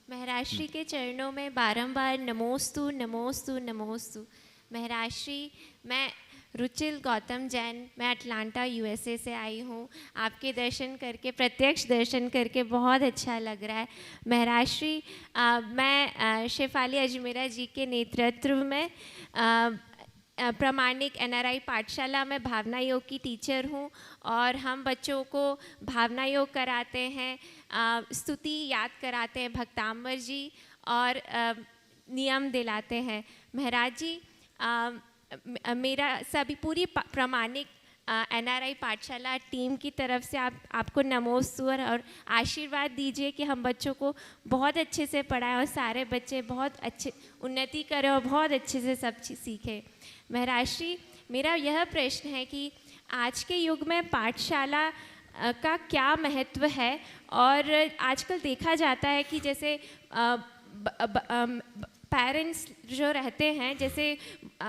महाराज श्री के चरणों में बारंबार नमोस्तु नमोस्तु नमोस्तु। महाराज श्री, मैं रुचिल गौतम जैन, मैं अटलांटा यूएसए से आई हूँ। आपके दर्शन करके, प्रत्यक्ष दर्शन करके बहुत अच्छा लग रहा है। महाराज श्री, मैं शेफाली अजमेरा जी के नेतृत्व में प्रामाणिक एनआरआई पाठशाला में भावना योग की टीचर हूँ, और हम बच्चों को भावना योग कराते हैं, स्तुति याद कराते हैं भक्तांबर जी, और नियम दिलाते हैं। महाराज जी, मेरा सभी पूरी प्रामाणिक एनआरआई पाठशाला टीम की तरफ से आपको नमोस्तु, और आशीर्वाद दीजिए कि हम बच्चों को बहुत अच्छे से पढ़ाएं और सारे बच्चे बहुत अच्छे उन्नति करें और बहुत अच्छे से सब चीज़ सीखें। महाराज श्री, मेरा यह प्रश्न है कि आज के युग में पाठशाला का क्या महत्व है, और आजकल देखा जाता है कि जैसे पेरेंट्स जो रहते हैं, जैसे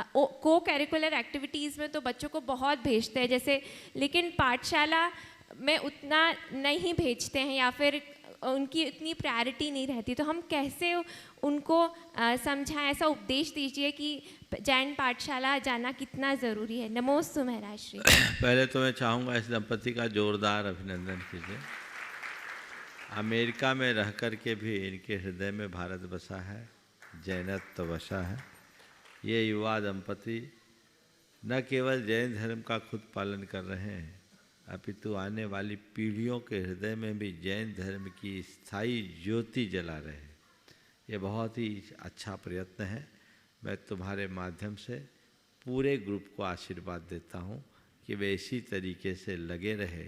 को करिकुलर एक्टिविटीज़ में तो बच्चों को बहुत भेजते हैं जैसे, लेकिन पाठशाला में उतना नहीं भेजते हैं या फिर उनकी इतनी प्रायोरिटी नहीं रहती, तो हम कैसे उनको समझाएं? ऐसा उपदेश दीजिए कि जैन पाठशाला जाना कितना ज़रूरी है। नमोस्तु महाराज श्री। पहले तो मैं चाहूँगा इस दंपति का जोरदार अभिनंदन कीजिए। अमेरिका में रह कर के भी इनके हृदय में भारत बसा है, जैनत्व बसा है। ये युवा दंपति न केवल जैन धर्म का खुद पालन कर रहे हैं, अपितु आने वाली पीढ़ियों के हृदय में भी जैन धर्म की स्थायी ज्योति जला रहे हैं। ये बहुत ही अच्छा प्रयत्न है। मैं तुम्हारे माध्यम से पूरे ग्रुप को आशीर्वाद देता हूँ कि वे इसी तरीके से लगे रहे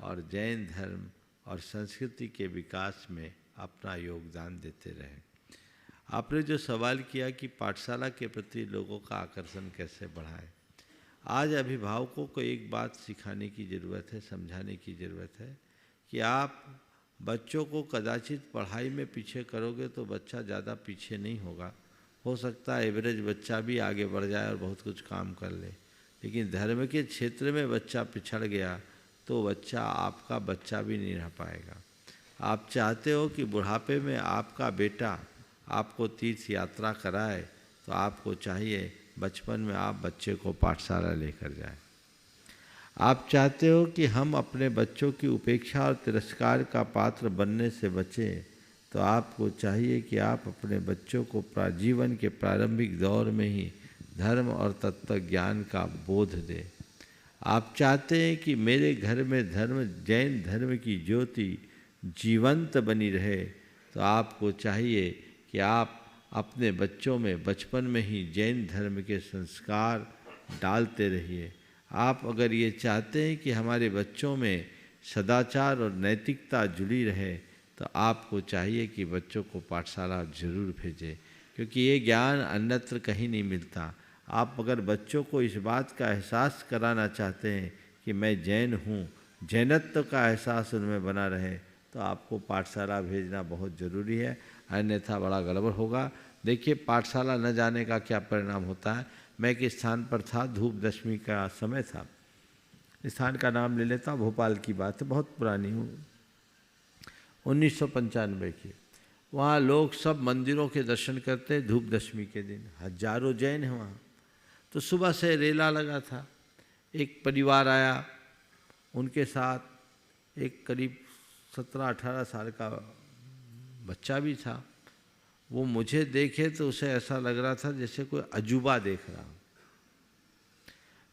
और जैन धर्म और संस्कृति के विकास में अपना योगदान देते रहे। आपने जो सवाल किया कि पाठशाला के प्रति लोगों का आकर्षण कैसे बढ़ाएं, आज अभिभावकों को एक बात सिखाने की ज़रूरत है, समझाने की ज़रूरत है कि आप बच्चों को कदाचित पढ़ाई में पीछे करोगे तो बच्चा ज़्यादा पीछे नहीं होगा। हो सकता है एवरेज बच्चा भी आगे बढ़ जाए और बहुत कुछ काम कर ले, लेकिन धर्म के क्षेत्र में बच्चा पिछड़ गया तो बच्चा आपका बच्चा भी नहीं रह पाएगा। आप चाहते हो कि बुढ़ापे में आपका बेटा आपको तीर्थ यात्रा कराए, तो आपको चाहिए बचपन में आप बच्चे को पाठशाला लेकर जाएं। आप चाहते हो कि हम अपने बच्चों की उपेक्षा और तिरस्कार का पात्र बनने से बचें, तो आपको चाहिए कि आप अपने बच्चों को जीवन के प्रारंभिक दौर में ही धर्म और तत्व ज्ञान का बोध दें। आप चाहते हैं कि मेरे घर में धर्म, जैन धर्म की ज्योति जीवंत बनी रहे, तो आपको चाहिए कि आप अपने बच्चों में बचपन में ही जैन धर्म के संस्कार डालते रहिए। आप अगर ये चाहते हैं कि हमारे बच्चों में सदाचार और नैतिकता जुड़ी रहे, तो आपको चाहिए कि बच्चों को पाठशाला जरूर भेजें, क्योंकि ये ज्ञान अन्यत्र कहीं नहीं मिलता। आप अगर बच्चों को इस बात का एहसास कराना चाहते हैं कि मैं जैन हूँ, जैनत्व का एहसास उनमें बना रहे, तो आपको पाठशाला भेजना बहुत ज़रूरी है, अन्यथा बड़ा गड़बड़ होगा। देखिए पाठशाला न जाने का क्या परिणाम होता है। मैं एक स्थान पर था, धूप दशमी का समय था, स्थान का नाम ले लेता, भोपाल की बात है, बहुत पुरानी हूँ, 1995 की। वहाँ लोग सब मंदिरों के दर्शन करते हैं धूप दशमी के दिन, हजारों जैन हैं वहाँ। तो सुबह से रेला लगा था, एक परिवार आया, उनके साथ एक करीब 17-18 साल का बच्चा भी था। वो मुझे देखे तो उसे ऐसा लग रहा था जैसे कोई अजूबा देख रहा।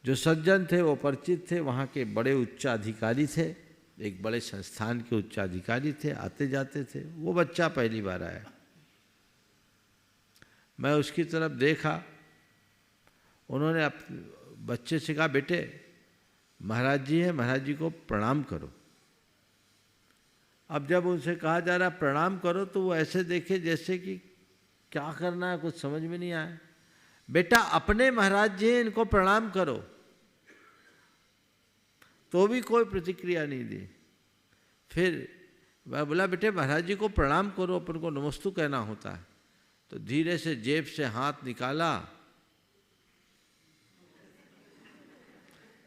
जो सज्जन थे वो परिचित थे, वहाँ के बड़े उच्चाधिकारी थे, एक बड़े संस्थान के उच्चाधिकारी थे, आते जाते थे। वो बच्चा पहली बार आया, मैं उसकी तरफ देखा, उन्होंने बच्चे से कहा, बेटे महाराज जी हैं, महाराज जी को प्रणाम करो। अब जब उनसे कहा जा रहा प्रणाम करो, तो वो ऐसे देखे जैसे कि क्या करना है, कुछ समझ में नहीं आया। बेटा अपने महाराज जी हैं, इनको प्रणाम करो। तो भी कोई प्रतिक्रिया नहीं दी। फिर मैं बोला, बेटे महाराज जी को प्रणाम करो, अपन को नमस्तु कहना होता है। तो धीरे से जेब से हाथ निकाला,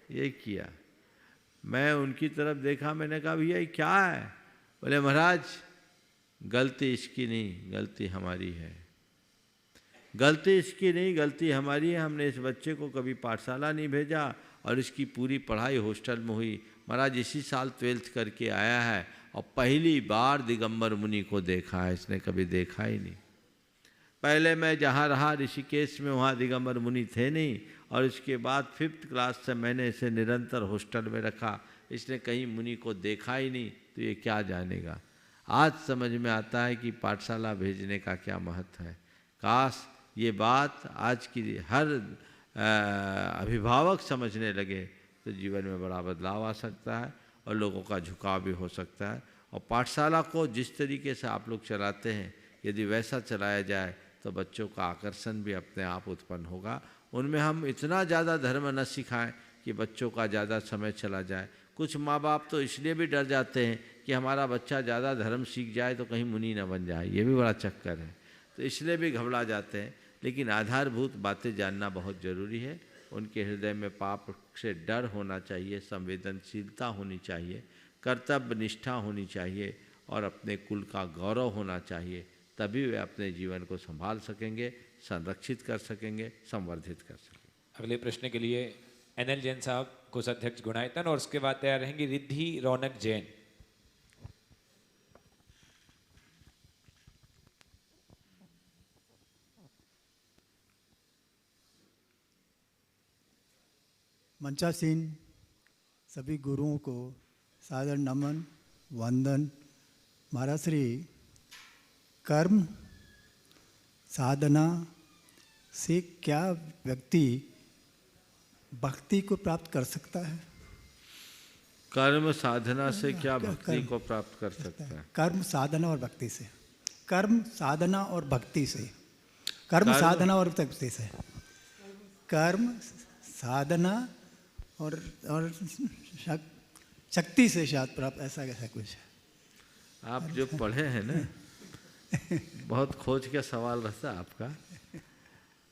ये किया। मैं उनकी तरफ देखा, मैंने कहा भैया ये क्या है? बोले महाराज गलती इसकी नहीं, गलती हमारी है। गलती इसकी नहीं, गलती हमारी है। हमने इस बच्चे को कभी पाठशाला नहीं भेजा और इसकी पूरी पढ़ाई हॉस्टल में हुई। महाराज इसी साल 12th करके आया है और पहली बार दिगंबर मुनि को देखा है, इसने कभी देखा ही नहीं। पहले मैं जहाँ रहा ऋषिकेश में, वहाँ दिगंबर मुनि थे नहीं, और इसके बाद 5th क्लास से मैंने इसे निरंतर हॉस्टल में रखा, इसने कहीं मुनि को देखा ही नहीं, तो ये क्या जानेगा। आज समझ में आता है कि पाठशाला भेजने का क्या महत्व है। काश ये बात आज की हर अभिभावक समझने लगे तो जीवन में बड़ा बदलाव आ सकता है और लोगों का झुकाव भी हो सकता है। और पाठशाला को जिस तरीके से आप लोग चलाते हैं, यदि वैसा चलाया जाए तो बच्चों का आकर्षण भी अपने आप उत्पन्न होगा। उनमें हम इतना ज़्यादा धर्म न सिखाएं कि बच्चों का ज़्यादा समय चला जाए। कुछ माँ बाप तो इसलिए भी डर जाते हैं कि हमारा बच्चा ज़्यादा धर्म सीख जाए तो कहीं मुनि न बन जाए, ये भी बड़ा चक्कर है, तो इसलिए भी घबरा जाते हैं। लेकिन आधारभूत बातें जानना बहुत ज़रूरी है। उनके हृदय में पाप से डर होना चाहिए, संवेदनशीलता होनी चाहिए, कर्तव्य निष्ठा होनी चाहिए और अपने कुल का गौरव होना चाहिए। तभी वे अपने जीवन को संभाल सकेंगे, संरक्षित कर सकेंगे, संवर्धित कर सकेंगे। अगले प्रश्न के लिए NL जैन साहब, कोषाध्यक्ष गुणायतन, और उसके बाद तैयार रहेंगी रिद्धि रौनक जैन। मंचासीन सभी गुरुओं को सादर नमन वंदन। महाराज श्री, कर्म साधना से क्या व्यक्ति भक्ति को प्राप्त कर सकता है? कर्म साधना से क्या भक्ति को प्राप्त कर सकता है? कर्म साधना और भक्ति से। कर्म साधना और भक्ति से। कर्म साधना और भक्ति से। कर्म साधना और शक्ति से शायद प्राप्त, ऐसा कैसा कुछ है। आप जो पढ़े हैं ना, बहुत खोज का सवाल रहता है आपका,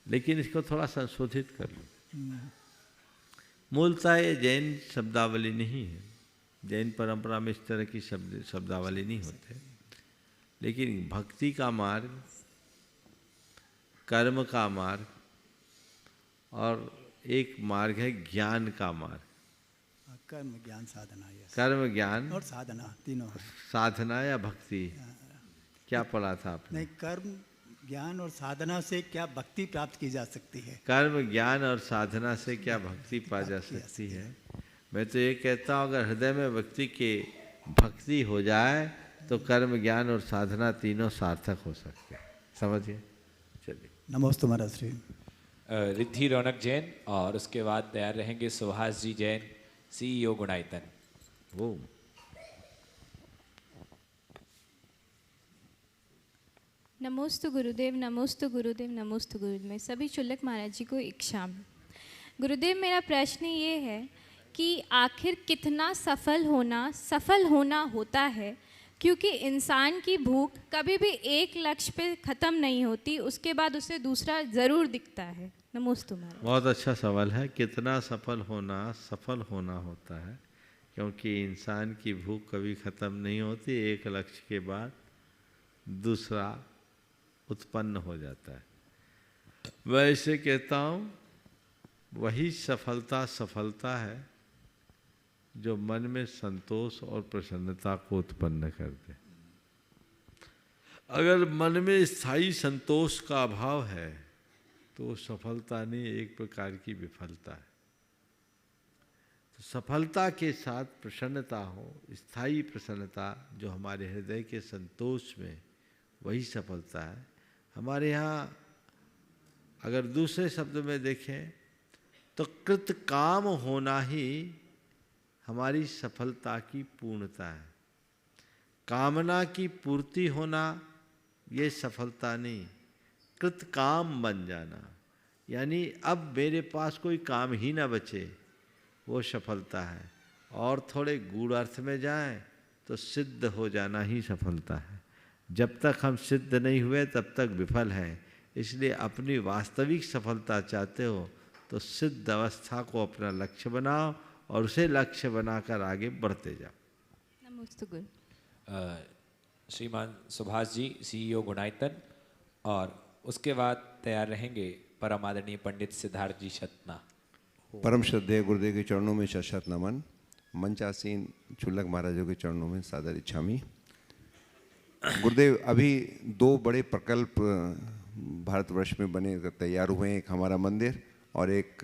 लेकिन इसको थोड़ा संशोधित कर लो। मूलतः ये जैन शब्दावली नहीं है, जैन परंपरा में इस तरह की शब्दावली नहीं होते। लेकिन भक्ति का मार्ग, कर्म का मार्ग और एक मार्ग है ज्ञान का मार्ग। कर्म ज्ञान साधना, कर्म ज्ञान और साधना तीनों है। साधना या भक्ति, क्या पढ़ा था आपने? नहीं, कर्म ज्ञान और साधना से क्या भक्ति प्राप्त की जा सकती है? कर्म ज्ञान और साधना से क्या भक्ति पा जा सकती है? मैं तो ये कहता हूँ, अगर हृदय में व्यक्ति के भक्ति हो जाए तो कर्म ज्ञान और साधना तीनों सार्थक हो सकते हैं। समझिए। चलिए, नमस्ते महाराज श्री। रिद्धि रौनक जैन, और उसके बाद तैयार रहेंगे सुभाष जी जैन, CEO गुणायतन। वो नमोस्तु गुरुदेव, नमोस्तु गुरुदेव, नमोस्तु गुरुदेव। मैं सभी चुल्लक महाराज जी को इच्छाम। गुरुदेव, मेरा प्रश्न ये है कि आखिर कितना सफल होना होता है, क्योंकि इंसान की भूख कभी भी एक लक्ष्य पे ख़त्म नहीं होती, उसके बाद उसे दूसरा ज़रूर दिखता है। नमोस्तु महाराज। बहुत अच्छा सवाल है। कितना सफल होना होता है, क्योंकि इंसान की भूख कभी ख़त्म नहीं होती, एक लक्ष्य के बाद दूसरा उत्पन्न हो जाता है। वैसे कहता हूँ वही सफलता है जो मन में संतोष और प्रसन्नता को उत्पन्न कर दे। अगर मन में स्थायी संतोष का अभाव है तो सफलता नहीं, एक प्रकार की विफलता है। तो सफलता के साथ प्रसन्नता हो, स्थायी प्रसन्नता जो हमारे हृदय के संतोष में, वही सफलता है। हमारे यहाँ अगर दूसरे शब्द में देखें तो कृतकाम होना ही हमारी सफलता की पूर्णता है। कामना की पूर्ति होना ये सफलता नहीं, कृतकाम बन जाना, यानी अब मेरे पास कोई काम ही ना बचे, वो सफलता है। और थोड़े गूढ़ अर्थ में जाएं तो सिद्ध हो जाना ही सफलता है। जब तक हम सिद्ध नहीं हुए तब तक विफल हैं। इसलिए अपनी वास्तविक सफलता चाहते हो तो सिद्ध अवस्था को अपना लक्ष्य बनाओ और उसे लक्ष्य बनाकर आगे बढ़ते जाओ। नमोस्तु गुरु। श्रीमान सुभाष जी, CEO गुणायतन, और उसके बाद तैयार रहेंगे परम आदरणीय पंडित सिद्धार्थ जी शतना। परम श्रद्धेय गुरुदेव के चरणों में शत नमन। मंचासीन चुल्लक महाराजों के चरणों में सादर इच्छामी। गुरुदेव, अभी 2 बड़े प्रकल्प भारतवर्ष में बने तैयार हुए हैं, एक हमारा मंदिर और एक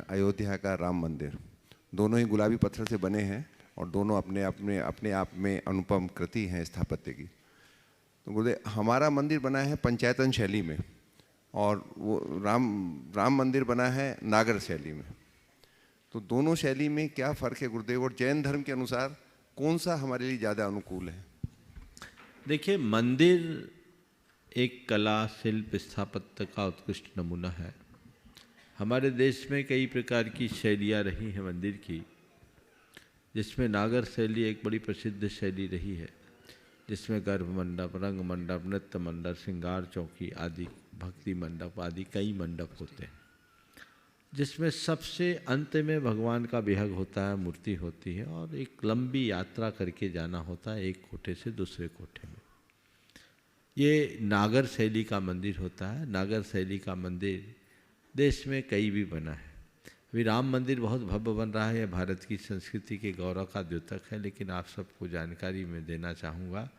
अयोध्या का राम मंदिर। दोनों ही गुलाबी पत्थर से बने हैं और दोनों अपने आप में अनुपम कृति हैं स्थापत्य की। तो गुरुदेव, हमारा मंदिर बना है पंचायतन शैली में और वो राम मंदिर बना है नागर शैली में। तो दोनों शैली में क्या फ़र्क है गुरुदेव, और जैन धर्म के अनुसार कौन सा हमारे लिए ज़्यादा अनुकूल है? देखिए, मंदिर एक कला, शिल्प, स्थापत्य का उत्कृष्ट नमूना है। हमारे देश में कई प्रकार की शैलियाँ रही हैं मंदिर की, जिसमें नागर शैली एक बड़ी प्रसिद्ध शैली रही है, जिसमें गर्भ मंडप, रंग मंडप, नृत्य मंडप, श्रृंगार चौकी आदि, भक्ति मंडप आदि कई मंडप होते हैं, जिसमें सबसे अंत में भगवान का विहग होता है, मूर्ति होती है और एक लंबी यात्रा करके जाना होता है एक कोठे से दूसरे कोठे में। ये नागर शैली का मंदिर होता है। नागर शैली का मंदिर देश में कई भी बना है। अभी राम मंदिर बहुत भव्य बन रहा है, यह भारत की संस्कृति के गौरव का द्योतक है। लेकिन आप सबको जानकारी में देना चाहूँगा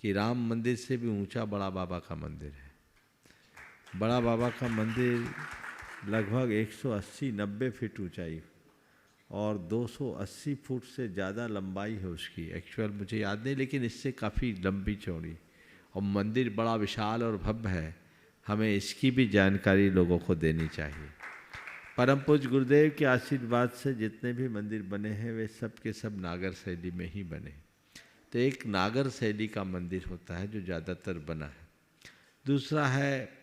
कि राम मंदिर से भी ऊंचा बड़ा बाबा का मंदिर है। बड़ा बाबा का मंदिर लगभग 180-90 फीट ऊंचाई और 280 फुट से ज़्यादा लंबाई है उसकी। एक्चुअल मुझे याद नहीं, लेकिन इससे काफ़ी लंबी चौड़ी, और मंदिर बड़ा विशाल और भव्य है। हमें इसकी भी जानकारी लोगों को देनी चाहिए। परम पूज्य गुरुदेव के आशीर्वाद से जितने भी मंदिर बने हैं वे सब के सब नागर शैली में ही बने। तो एक नागर शैली का मंदिर होता है जो ज़्यादातर बना है। दूसरा है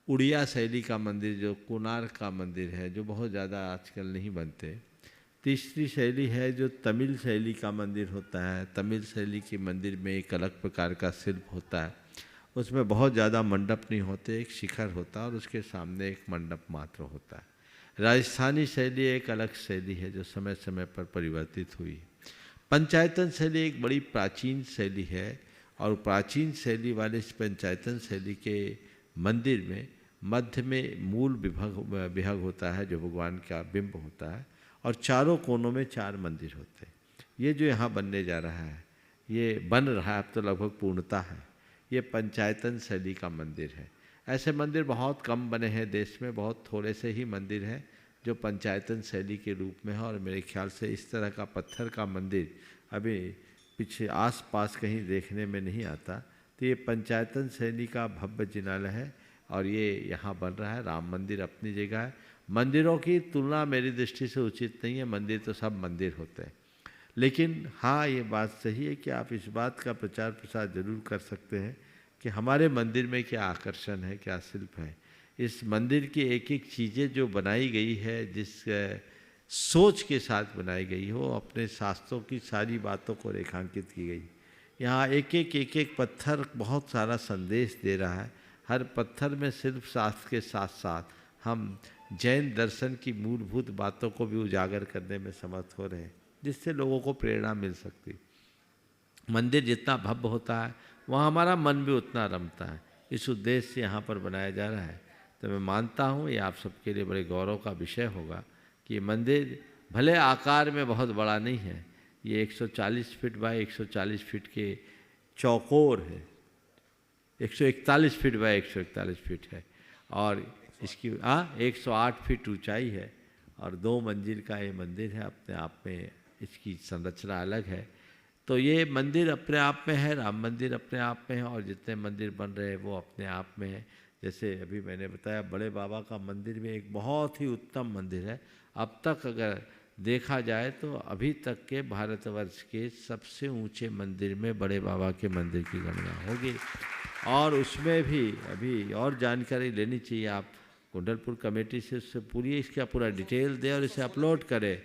उड़िया शैली का मंदिर, जो कोणार्क का मंदिर है, जो बहुत ज़्यादा आजकल नहीं बनते। तीसरी शैली है जो तमिल शैली का मंदिर होता है। तमिल शैली के मंदिर में एक अलग प्रकार का शिल्प होता है, उसमें बहुत ज़्यादा मंडप नहीं होते, एक शिखर होता है और उसके सामने एक मंडप मात्र होता है। राजस्थानी शैली एक अलग शैली है जो समय समय पर परिवर्तित हुई। पंचायतन शैली एक बड़ी प्राचीन शैली है और प्राचीन शैली वाले इस पंचायतन शैली के मंदिर में मध्य में मूल विहग होता है जो भगवान का बिंब होता है और चारों कोनों में 4 मंदिर होते हैं। ये जो यहाँ बनने जा रहा है, ये बन रहा है, अब तो लगभग पूर्णता है। ये पंचायतन शैली का मंदिर है। ऐसे मंदिर बहुत कम बने हैं देश में, बहुत थोड़े से ही मंदिर हैं जो पंचायतन शैली के रूप में है। और मेरे ख्याल से इस तरह का पत्थर का मंदिर अभी पीछे आस-पास कहीं देखने में नहीं आता। तो ये पंचायतन शैली का भव्य जिनालय है और ये यहाँ बन रहा है। राम मंदिर अपनी जगह है। मंदिरों की तुलना मेरी दृष्टि से उचित नहीं है, मंदिर तो सब मंदिर होते हैं। लेकिन हाँ, ये बात सही है कि आप इस बात का प्रचार प्रसार जरूर कर सकते हैं कि हमारे मंदिर में क्या आकर्षण है, क्या शिल्प है। इस मंदिर की एक एक चीज़ें जो बनाई गई है, जिस सोच के साथ बनाई गई हो, अपने शास्त्रों की सारी बातों को रेखांकित की गई। यहाँ एक एक पत्थर बहुत सारा संदेश दे रहा है। हर पत्थर में शिल्प शास्त्र के साथ साथ हम जैन दर्शन की मूलभूत बातों को भी उजागर करने में समर्थ हो रहे हैं, जिससे लोगों को प्रेरणा मिल सकती। मंदिर जितना भव्य होता है वहाँ हमारा मन भी उतना रमता है। इस उद्देश्य से यहाँ पर बनाया जा रहा है। तो मैं मानता हूँ ये आप सबके लिए बड़े गौरव का विषय होगा कि ये मंदिर भले आकार में बहुत बड़ा नहीं है, ये 140 फीट बाय 140 फीट के चौकोर है, 141 फीट बाय 141 फीट है, और इसकी 108 फीट ऊंचाई है, और 2 मंजिल का ये मंदिर है। अपने आप में इसकी संरचना अलग है। तो ये मंदिर अपने आप में है, राम मंदिर अपने आप में है, और जितने मंदिर बन रहे हैं वो अपने आप में है। जैसे अभी मैंने बताया, बड़े बाबा का मंदिर भी एक बहुत ही उत्तम मंदिर है। अब तक अगर देखा जाए तो अभी तक के भारतवर्ष के सबसे ऊंचे मंदिर में बड़े बाबा के मंदिर की गणना होगी। और उसमें भी अभी और जानकारी लेनी चाहिए, आप कुंडलपुर कमेटी से उससे पूरी इसका पूरा डिटेल दें और इसे अपलोड करें।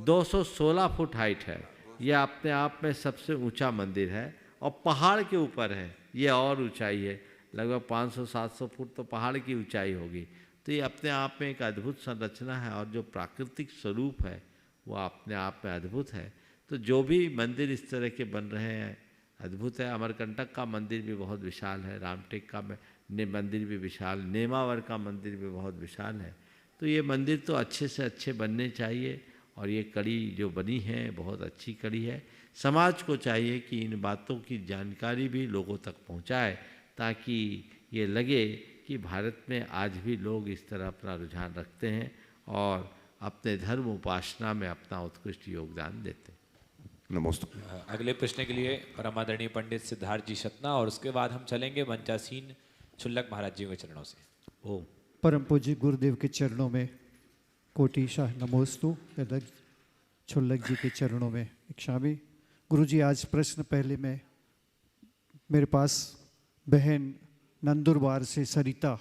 216 फुट हाइट है, यह अपने आप में सबसे ऊंचा मंदिर है, और पहाड़ के ऊपर है। ये और ऊंचाई है, लगभग 500-700 फुट तो पहाड़ की ऊंचाई होगी। तो ये अपने आप में एक अद्भुत संरचना है, और जो प्राकृतिक स्वरूप है वो अपने आप में अद्भुत है। तो जो भी मंदिर इस तरह के बन रहे हैं अद्भुत है। अमरकंटक का मंदिर भी बहुत विशाल है, रामटेक का मंदिर भी विशाल, नेमावर का मंदिर भी बहुत विशाल है। तो ये मंदिर तो अच्छे से अच्छे बनने चाहिए, और ये कड़ी जो बनी है बहुत अच्छी कड़ी है। समाज को चाहिए कि इन बातों की जानकारी भी लोगों तक पहुंचाए, ताकि ये लगे कि भारत में आज भी लोग इस तरह अपना रुझान रखते हैं और अपने धर्म उपासना में अपना उत्कृष्ट योगदान देते हैं। नमस्ते। अगले प्रश्न के लिए परम आदरणीय पंडित सिद्धार्थ जी शतना, और उसके बाद हम चलेंगे मंचासीन छुल्लक महाराज जी के चरणों से। ओम। परम पूज्य गुरुदेव के चरणों में कोटि शाह नमोस्तु। छुल्लक जी के चरणों में इच्छामी। गुरु जी, आज प्रश्न पहले में मेरे पास बहन नंदुरबार से सरिता,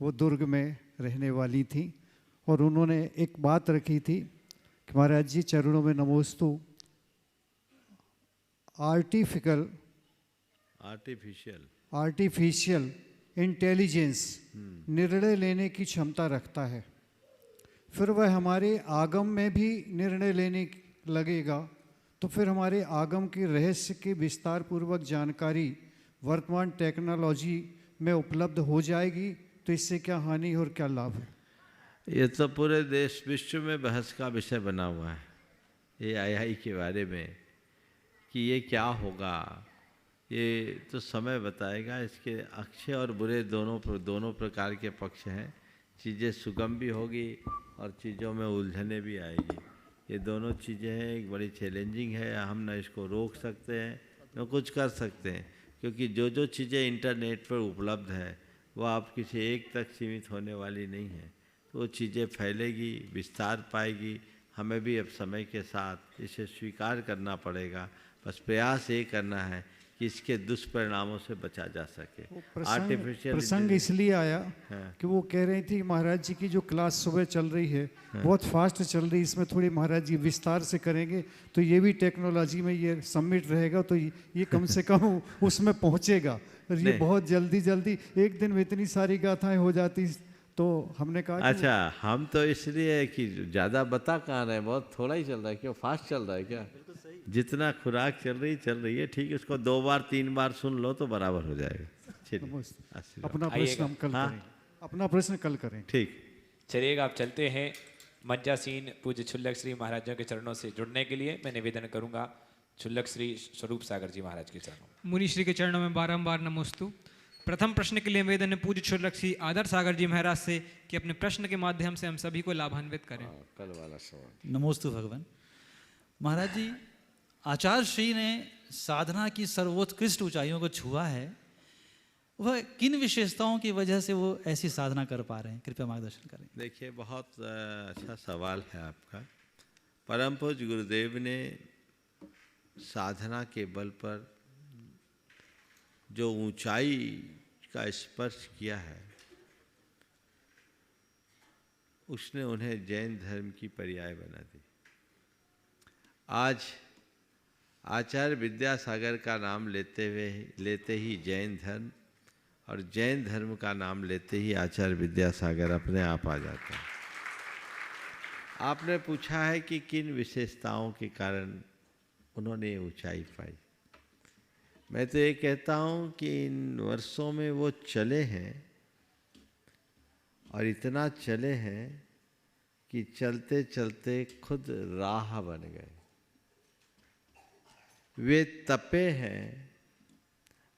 वो दुर्ग में रहने वाली थी, और उन्होंने एक बात रखी थी कि महाराज जी चरणों में नमोस्तु। आर्टिफिशियल इंटेलिजेंस निर्णय लेने की क्षमता रखता है, फिर वह हमारे आगम में भी निर्णय लेने लगेगा, तो फिर हमारे आगम के रहस्य की विस्तार पूर्वक जानकारी वर्तमान टेक्नोलॉजी में उपलब्ध हो जाएगी। तो इससे क्या हानि और क्या लाभ है? ये तो पूरे देश विश्व में बहस का विषय बना हुआ है, ये AI के बारे में कि ये क्या होगा। ये तो समय बताएगा। इसके अच्छे और बुरे दोनों प्रकार के पक्ष हैं। चीज़ें सुगम भी होगी और चीज़ों में उलझने भी आएगी। ये दोनों चीज़ें हैं, एक बड़ी चैलेंजिंग है। हम ना इसको रोक सकते हैं न कुछ कर सकते हैं, क्योंकि जो चीज़ें इंटरनेट पर उपलब्ध है वो आप किसी एक तक सीमित होने वाली नहीं है। तो वो चीज़ें फैलेगी, विस्तार पाएगी। हमें भी अब समय के साथ इसे स्वीकार करना पड़ेगा। बस प्रयास ये करना है कि इसके दुष्परिणामों से बचा जा सके। प्रसंग इसलिए आया कि वो कह रही थी महाराज जी की जो क्लास सुबह चल रही है बहुत फास्ट चल रही है, इसमें थोड़ी महाराज जी विस्तार से करेंगे तो ये भी टेक्नोलॉजी में ये सबमिट रहेगा, तो ये कम से कम उसमें पहुंचेगा। और ये बहुत जल्दी एक दिन में इतनी सारी गाथाएं हो जाती, तो हमने कहा अच्छा हम तो इसलिए कि ज़्यादा बता कहाँ रहे, बहुत थोड़ा ही चल रहा है। क्यों फास्ट चल रहा है क्या? जितना खुराक चल रही है ठीक है, उसको 2 बार 3 बार सुन लो तो बराबर हो जाएगा। अपना प्रश्न हम कल करें, अपना प्रश्न कल करें। ठीक चलिएगा, आप चलते हैं मंचासीन पूज्य छुल्लक श्री महाराजों के चरणों से जुड़ने के लिए मैं निवेदन करूंगा छुल्लक श्री स्वरूप सागर जी महाराज के चरणों में। मुनि श्री के चरणों में बारंबार नमोस्तु। प्रथम प्रश्न के लिए निवेदन है पूज्य छुल्लक श्री आदर सागर जी महाराज से कि अपने प्रश्न के माध्यम से हम सभी को लाभान्वित करें। कल वाला सवाल। नमोस्तु भगवान। महाराज जी, आचार्य श्री ने साधना की सर्वोत्कृष्ट ऊंचाइयों को छुआ है, वह किन विशेषताओं की वजह से वो ऐसी साधना कर पा रहे हैं? कृपया मार्गदर्शन करें। देखिए, बहुत अच्छा सवाल है आपका। परम पूज्य गुरुदेव ने साधना के बल पर जो ऊंचाई का स्पर्श किया है, उसने उन्हें जैन धर्म की पर्याय बना दी। आज आचार्य विद्यासागर का नाम लेते ही जैन धर्म, और जैन धर्म का नाम लेते ही आचार्य विद्यासागर अपने आप आ जाता है। आपने पूछा है कि किन विशेषताओं के कारण उन्होंने ये ऊंचाई पाई। मैं तो ये कहता हूँ कि इन वर्षों में वो चले हैं, और इतना चले हैं कि चलते चलते खुद राह बन गए। वे तपे हैं,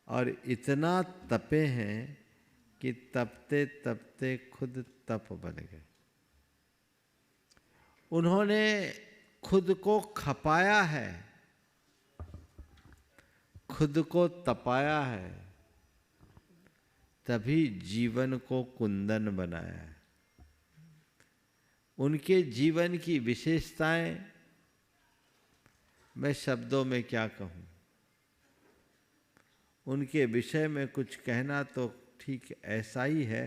और इतना तपे हैं कि तपते तपते खुद तप बन गए। उन्होंने खुद को खपाया है, खुद को तपाया है, तभी जीवन को कुंदन बनाया है। उनके जीवन की विशेषताएं मैं शब्दों में क्या कहूँ। उनके विषय में कुछ कहना तो ठीक ऐसा ही है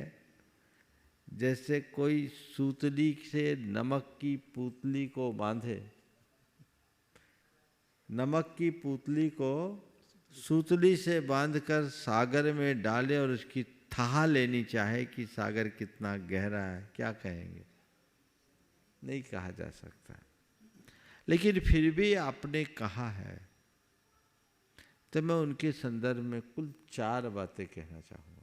जैसे कोई सूतली से नमक की पुतली को बांधे, नमक की पुतली को सूतली से बांधकर सागर में डाले और उसकी थाह लेनी चाहे कि सागर कितना गहरा है, क्या कहेंगे? नहीं कहा जा सकता। लेकिन फिर भी आपने कहा है, तो मैं उनके संदर्भ में कुल 4 बातें कहना चाहूँगा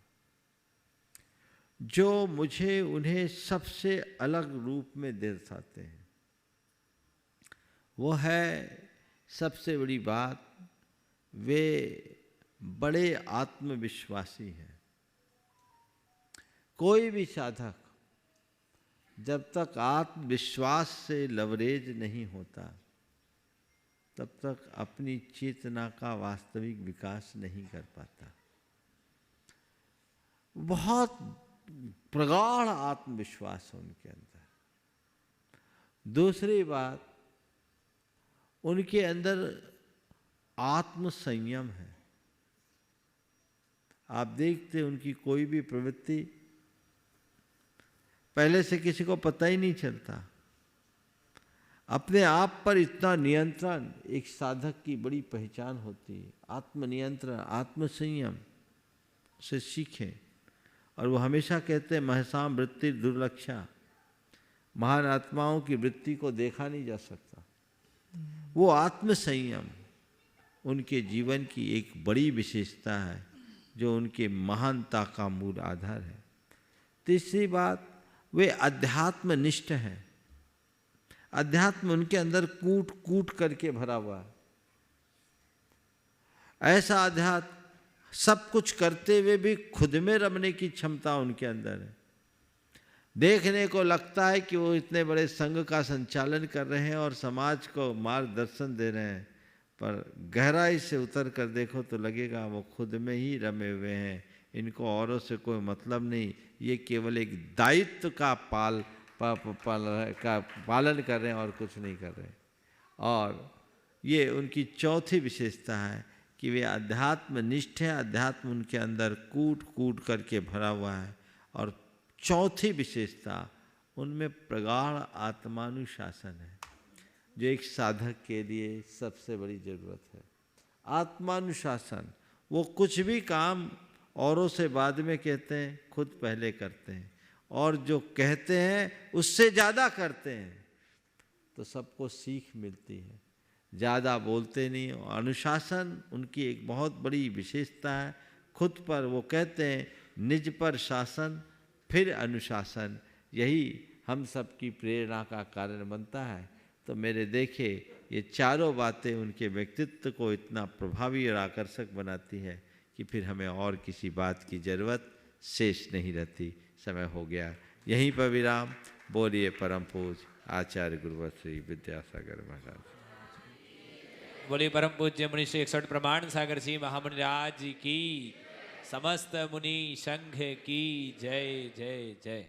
जो मुझे उन्हें सबसे अलग रूप में दर्शाते हैं। वो है, सबसे बड़ी बात, वे बड़े आत्मविश्वासी हैं। कोई भी साधक जब तक आत्मविश्वास से लवरेज नहीं होता, तब तक अपनी चेतना का वास्तविक विकास नहीं कर पाता। बहुत प्रगाढ़ आत्मविश्वास है उनके अंदर। दूसरी बात, उनके अंदर आत्म संयम है। आप देखते उनकी कोई भी प्रवृत्ति पहले से किसी को पता ही नहीं चलता। अपने आप पर इतना नियंत्रण एक साधक की बड़ी पहचान होती है। आत्मनियंत्रण, आत्मसंयम से सीखें। और वो हमेशा कहते हैं महसाम वृत्ति दुर्लक्षा, महान आत्माओं की वृत्ति को देखा नहीं जा सकता। वो आत्मसंयम उनके जीवन की एक बड़ी विशेषता है जो उनके महानता का मूल आधार है। तीसरी बात, वे अध्यात्मनिष्ठ हैं। अध्यात्म उनके अंदर कूट कूट करके भरा हुआ है। ऐसा अध्यात्म सब कुछ करते हुए भी खुद में रमने की क्षमता उनके अंदर है। देखने को लगता है कि वो इतने बड़े संघ का संचालन कर रहे हैं और समाज को मार्गदर्शन दे रहे हैं, पर गहराई से उतर कर देखो तो लगेगा वो खुद में ही रमे हुए हैं। इनको औरों से कोई मतलब नहीं, ये केवल एक दायित्व का पालन कर रहे हैं और कुछ नहीं कर रहे। और ये उनकी चौथी विशेषता है कि वे अध्यात्मनिष्ठ हैं। अध्यात्म उनके अंदर कूट कूट करके भरा हुआ है। और चौथी विशेषता, उनमें प्रगाढ़ आत्मानुशासन है, जो एक साधक के लिए सबसे बड़ी ज़रूरत है। आत्मानुशासन, वो कुछ भी काम औरों से बाद में कहते हैं, खुद पहले करते हैं, और जो कहते हैं उससे ज़्यादा करते हैं, तो सबको सीख मिलती है। ज़्यादा बोलते नहीं। अनुशासन उनकी एक बहुत बड़ी विशेषता है। खुद पर वो कहते हैं निज पर शासन फिर अनुशासन, यही हम सब की प्रेरणा का कारण बनता है। तो मेरे देखे ये चारों बातें उनके व्यक्तित्व को इतना प्रभावी और आकर्षक बनाती है कि फिर हमें और किसी बात की जरूरत शेष नहीं रहती। समय हो गया, यहीं पर विराम। बोलिए परम पूज्य आचार्य गुरुवर श्री विद्यासागर महाराज। बोलिए परम पूज्य मुनि श्री 61 प्रमाण सागर जी महामुनि राज की, समस्त मुनि संघ की जय जय जय।